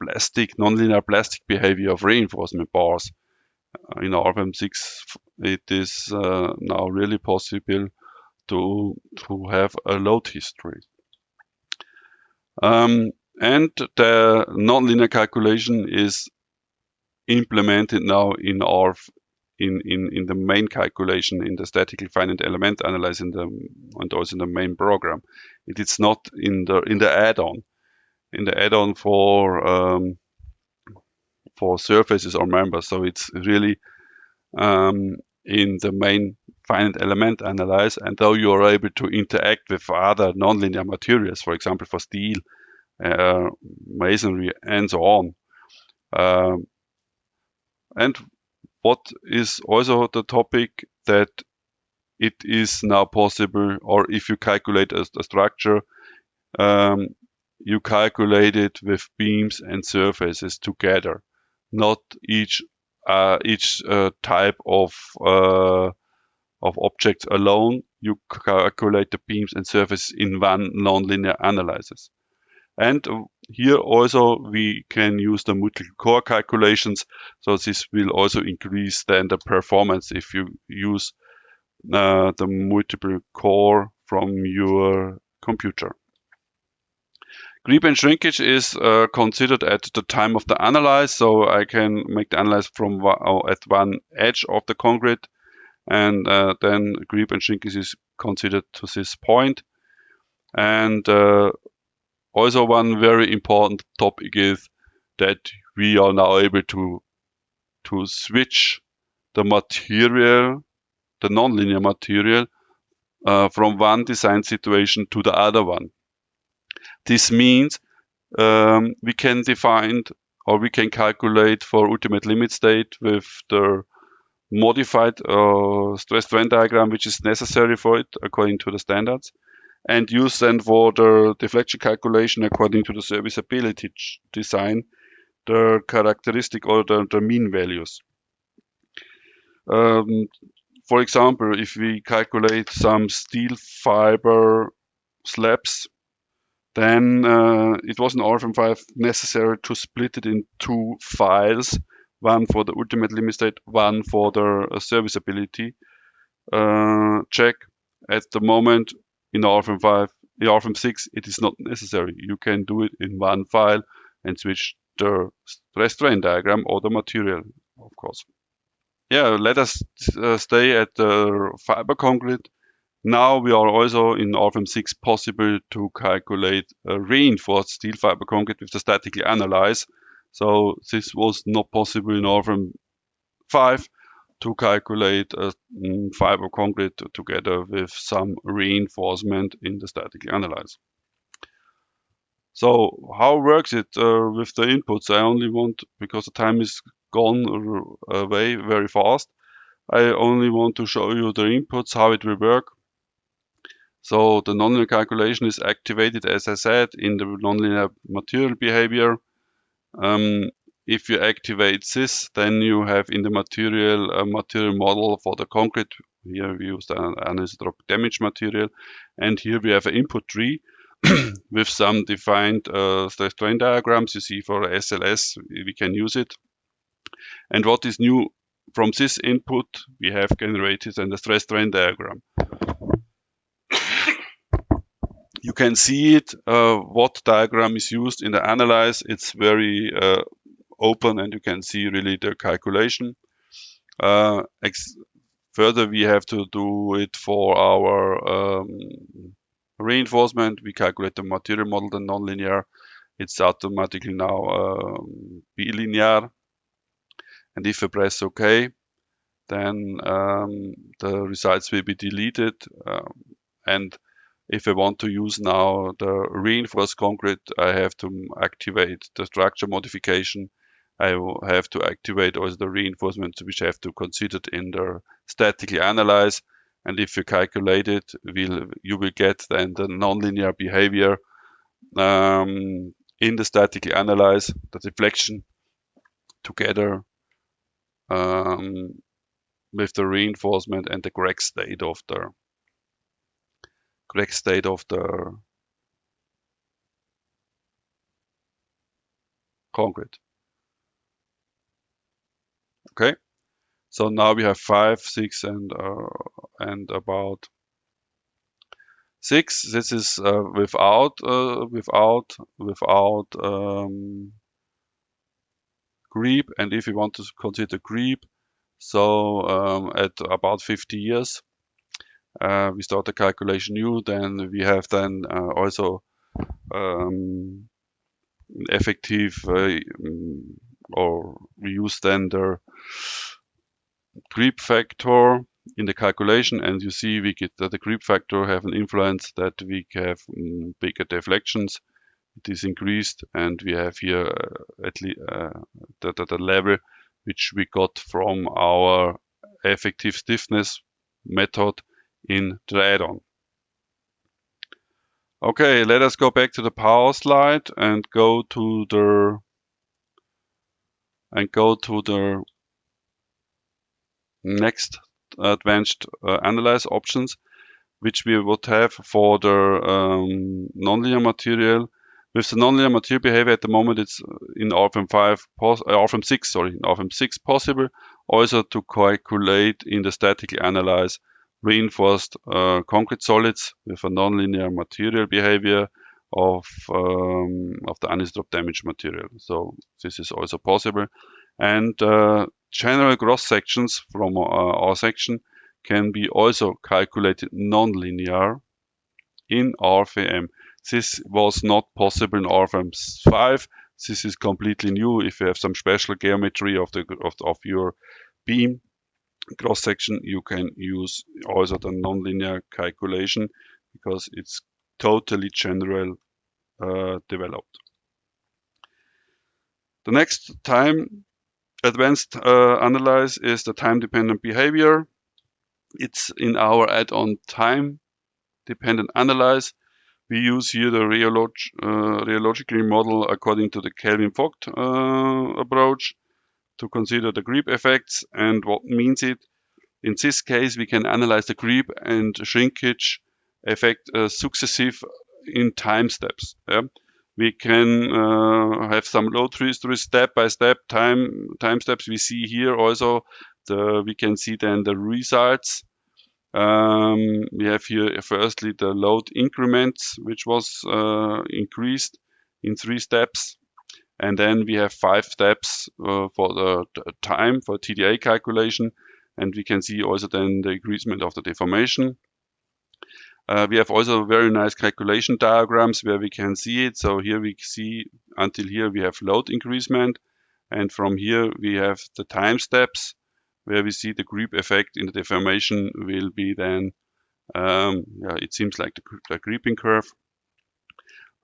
nonlinear plastic behavior of reinforcement bars. In RFEM 6, it is now really possible to have a load history. And the nonlinear calculation is implemented now in the main calculation, in the statically finite element analysis, and also in the main program. It is not in the add-on. In the add-on for surfaces or members. So it's really in the main finite element analysis, and though you are able to interact with other nonlinear materials, for example, for steel, masonry, and so on. And what is also the topic that it is now possible, or if you calculate a structure, you calculate it with beams and surfaces together, not each type of objects alone. You calculate the beams and surfaces in one nonlinear analysis. And here also we can use the multiple core calculations. So this will also increase then the performance if you use the multiple core from your computer. Creep and shrinkage is considered at the time of the analyze, so I can make the analyze from at one edge of the concrete, and then creep and shrinkage is considered to this point. And also one very important topic is that we are now able to switch the material, the nonlinear material, from one design situation to the other one. This means we can define or we can calculate for ultimate limit state with the modified stress strain diagram which is necessary for it according to the standards, and use then for the deflection calculation according to the serviceability design the characteristic or the mean values. For example, if we calculate some steel fiber slabs, then it was in RFEM 5 necessary to split it in two files, one for the ultimate limit state, one for the serviceability check. At the moment in RFEM 5, in RFEM 6, it is not necessary. You can do it in one file and switch the stress strain diagram or the material, of course. Yeah, let us stay at the fiber concrete. Now we are also in RFEM 6 possible to calculate a reinforced steel fiber concrete with the statically analyze. So this was not possible in RFEM 5 to calculate a fiber concrete together with some reinforcement in the statically analyze. So how works it with the inputs? I only want, because the time is gone away very fast, I only want to show you the inputs, how it will work. So the nonlinear calculation is activated, as I said, in the nonlinear material behavior. If you activate this, then you have in the material a material model for the concrete. Here we use the anisotropic damage material, and here we have an input tree with some defined stress strain diagrams. You see for SLS we can use it. And what is new from this input, we have generated then the stress strain diagram. You can see it, what diagram is used in the analyze. It's very open and you can see really the calculation. Further, we have to do it for our reinforcement. We calculate the material model, the nonlinear. It's automatically now bilinear. And if I press OK, then the results will be deleted. And if I want to use now the reinforced concrete, I have to activate the structure modification. I will have to activate also the reinforcements which I have to consider in the statically analyze. And if you calculate it, you will get then the nonlinear behavior in the statically analyze, the deflection together with the reinforcement and the correct state of the concrete. Okay, so now we have 5, 6, and about 6. This is without creep, and if we want to consider creep, so at about 50 years. We start the calculation new, then we have then also effective or we use then the creep factor in the calculation, and you see we get that the creep factor have an influence that we have bigger deflections. It is increased, and we have here at least the level which we got from our effective stiffness method in the add-on. Okay, let us go back to the power slide and go to the next advanced analyze options, which we would have for the nonlinear material. With the nonlinear material behavior at the moment, it's in RFEM 6 possible also to calculate in the statically analyze reinforced concrete solids with a nonlinear material behavior of the anisotropy damaged material. So this is also possible. And general cross sections from our section can be also calculated non-linear in RFEM. This was not possible in RFEM 5. This is completely new. If you have some special geometry of your beam cross section, you can use also the nonlinear calculation because it's totally general developed. The next time advanced analyze is the time-dependent behavior. It's in our add-on time-dependent analyze. We use here the rheologically model according to the Kelvin-Vogt approach to consider the creep effects. And what means it? In this case, we can analyze the creep and shrinkage effect successive in time steps. Yeah? We can have some load history step by step time steps. We see here also we can see then the results. We have here firstly the load increments, which was increased in 3 steps. And then we have 5 steps for the time for TDA calculation. And we can see also then the increasement of the deformation. We have also very nice calculation diagrams where we can see it. So here we see until here we have load increasement. And from here we have the time steps where we see the creep effect in the deformation will be then, it seems like the creeping curve.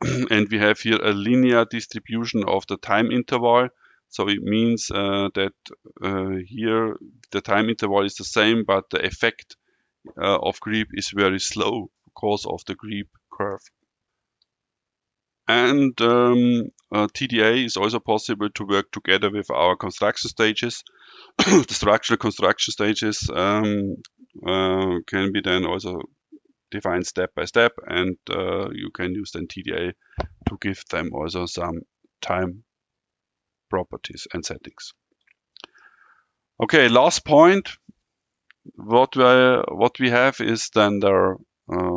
And we have here a linear distribution of the time interval. So it means that here the time interval is the same, but the effect of creep is very slow because of the creep curve. And TDA is also possible to work together with our construction stages. The structural construction stages can be then also defined step by step, and you can use then TDA to give them also some time properties and settings. Okay, last point. What we have is then the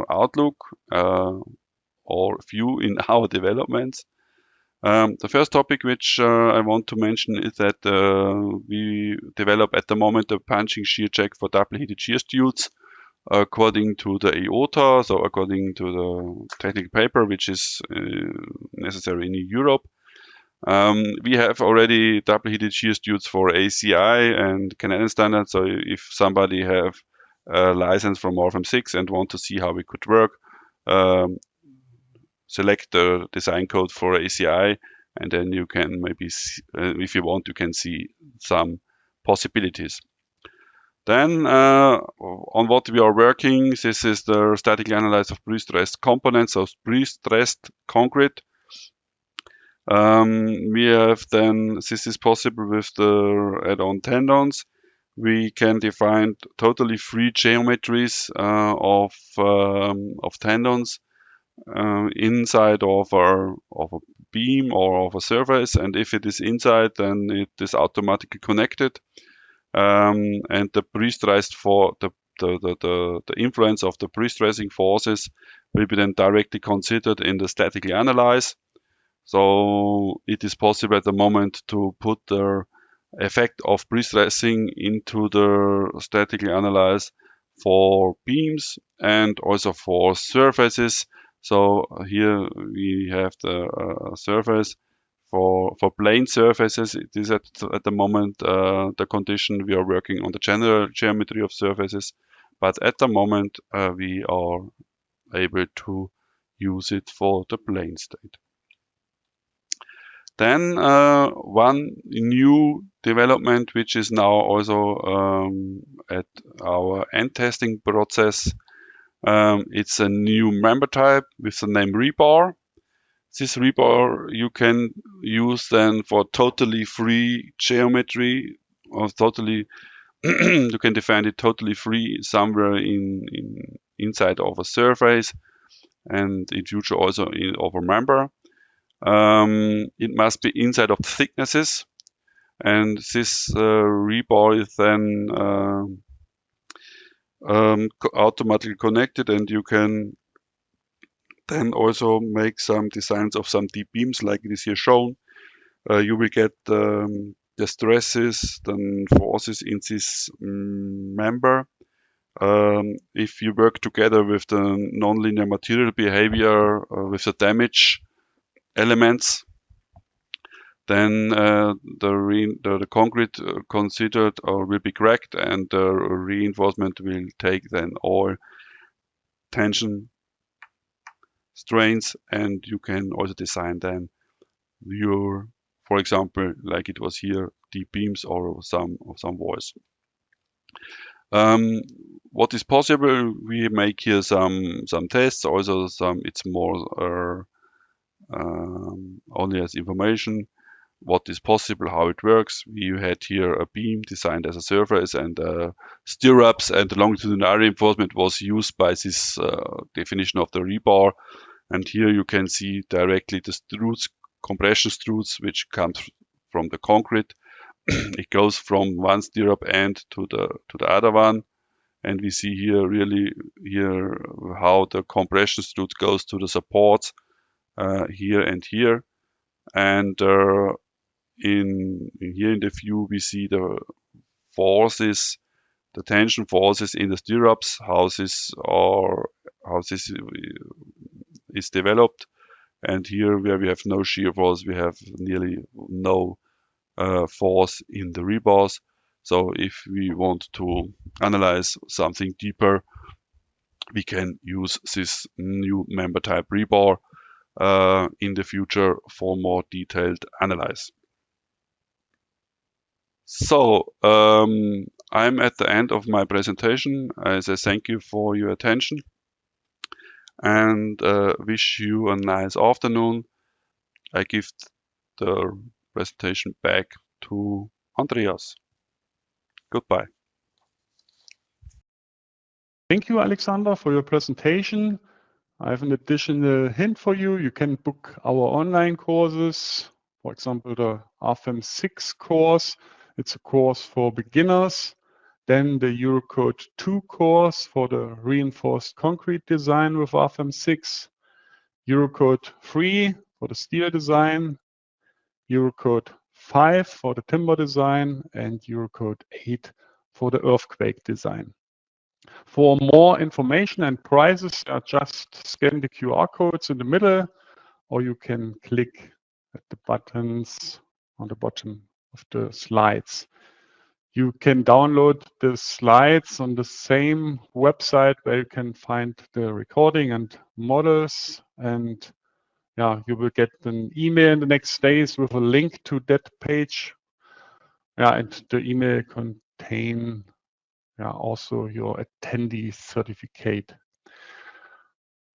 outlook or view in our developments. The first topic which I want to mention is that we develop at the moment a punching shear jack for double heated shear studs according to the IOTA, so according to the technical paper which is necessary in Europe. We have already double heated shear studs for ACI and Canadian standard, so if somebody have a license from RFEM 6 and want to see how we could work, select the design code for ACI, and then you can maybe, if you want, you can see some possibilities. Then on what we are working, this is the statically analyzed of pre-stressed components, so pre-stressed concrete. We have then, this is possible with the add-on tendons. We can define totally free geometries of tendons inside of a beam or of a surface, and if it is inside, then it is automatically connected. And the pre-stressed for the influence of the pre-stressing forces will be then directly considered in the statically analyze. So it is possible at the moment to put the effect of pre-stressing into the statically analyze for beams and also for surfaces. So here we have the surface for plane surfaces. It is at the moment the condition we are working on the general geometry of surfaces, but at the moment we are able to use it for the plane state. Then one new development which is now also at our end testing process, it's a new member type with the name rebar. This rebar you can use then for totally free geometry, or totally you can define it totally free somewhere inside of a surface, and in future also of a member. It must be inside of the thicknesses, and this rebar is then automatically connected, and you can then also make some designs of some deep beams like it is here shown. You will get the stresses, then forces in this member. If you work together with the nonlinear material behavior, with the damage elements, then the concrete considered or will be cracked, and the reinforcement will take then all tension strains, and you can also design then your, for example, like it was here, deep beams or some walls. What is possible? We make here some tests. Also, it's more only as information. What is possible, how it works. We had here a beam designed as a surface, and stirrups and longitudinal reinforcement was used by this definition of the rebar. And here you can see directly the struts, compression struts, which comes from the concrete. It goes from one stirrup end to the other one, and we see here really how the compression strut goes to the supports here and here. And in the view we see the forces, the tension forces in the stirrups, how this is developed. And here where we have no shear force, we have nearly no force in the rebars. So if we want to analyze something deeper, we can use this new member type rebar in the future for more detailed analysis. So I'm at the end of my presentation. I say thank you for your attention and wish you a nice afternoon. I give the presentation back to Andreas. Goodbye. Thank you, Alexander, for your presentation. I have an additional hint for you. You can book our online courses. For example, the RFEM 6 course. It's a course for beginners. Then the Eurocode 2 course for the reinforced concrete design with RFEM 6. Eurocode 3 for the steel design. Eurocode 5 for the timber design, and Eurocode 8 for the earthquake design. For more information and prices, just scan the QR codes in the middle, or you can click at the buttons on the bottom of the slides. You can download the slides on the same website where you can find the recording and models, and you will get an email in the next days with a link to that page. And the email contain also your attendee certificate.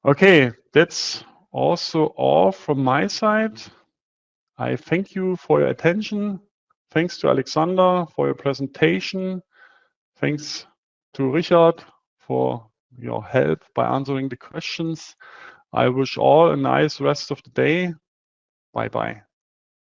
Okay, that's also all from my side. I thank you for your attention. Thanks to Alexander for your presentation. Thanks to Richard for your help by answering the questions. I wish all a nice rest of the day. Bye-bye.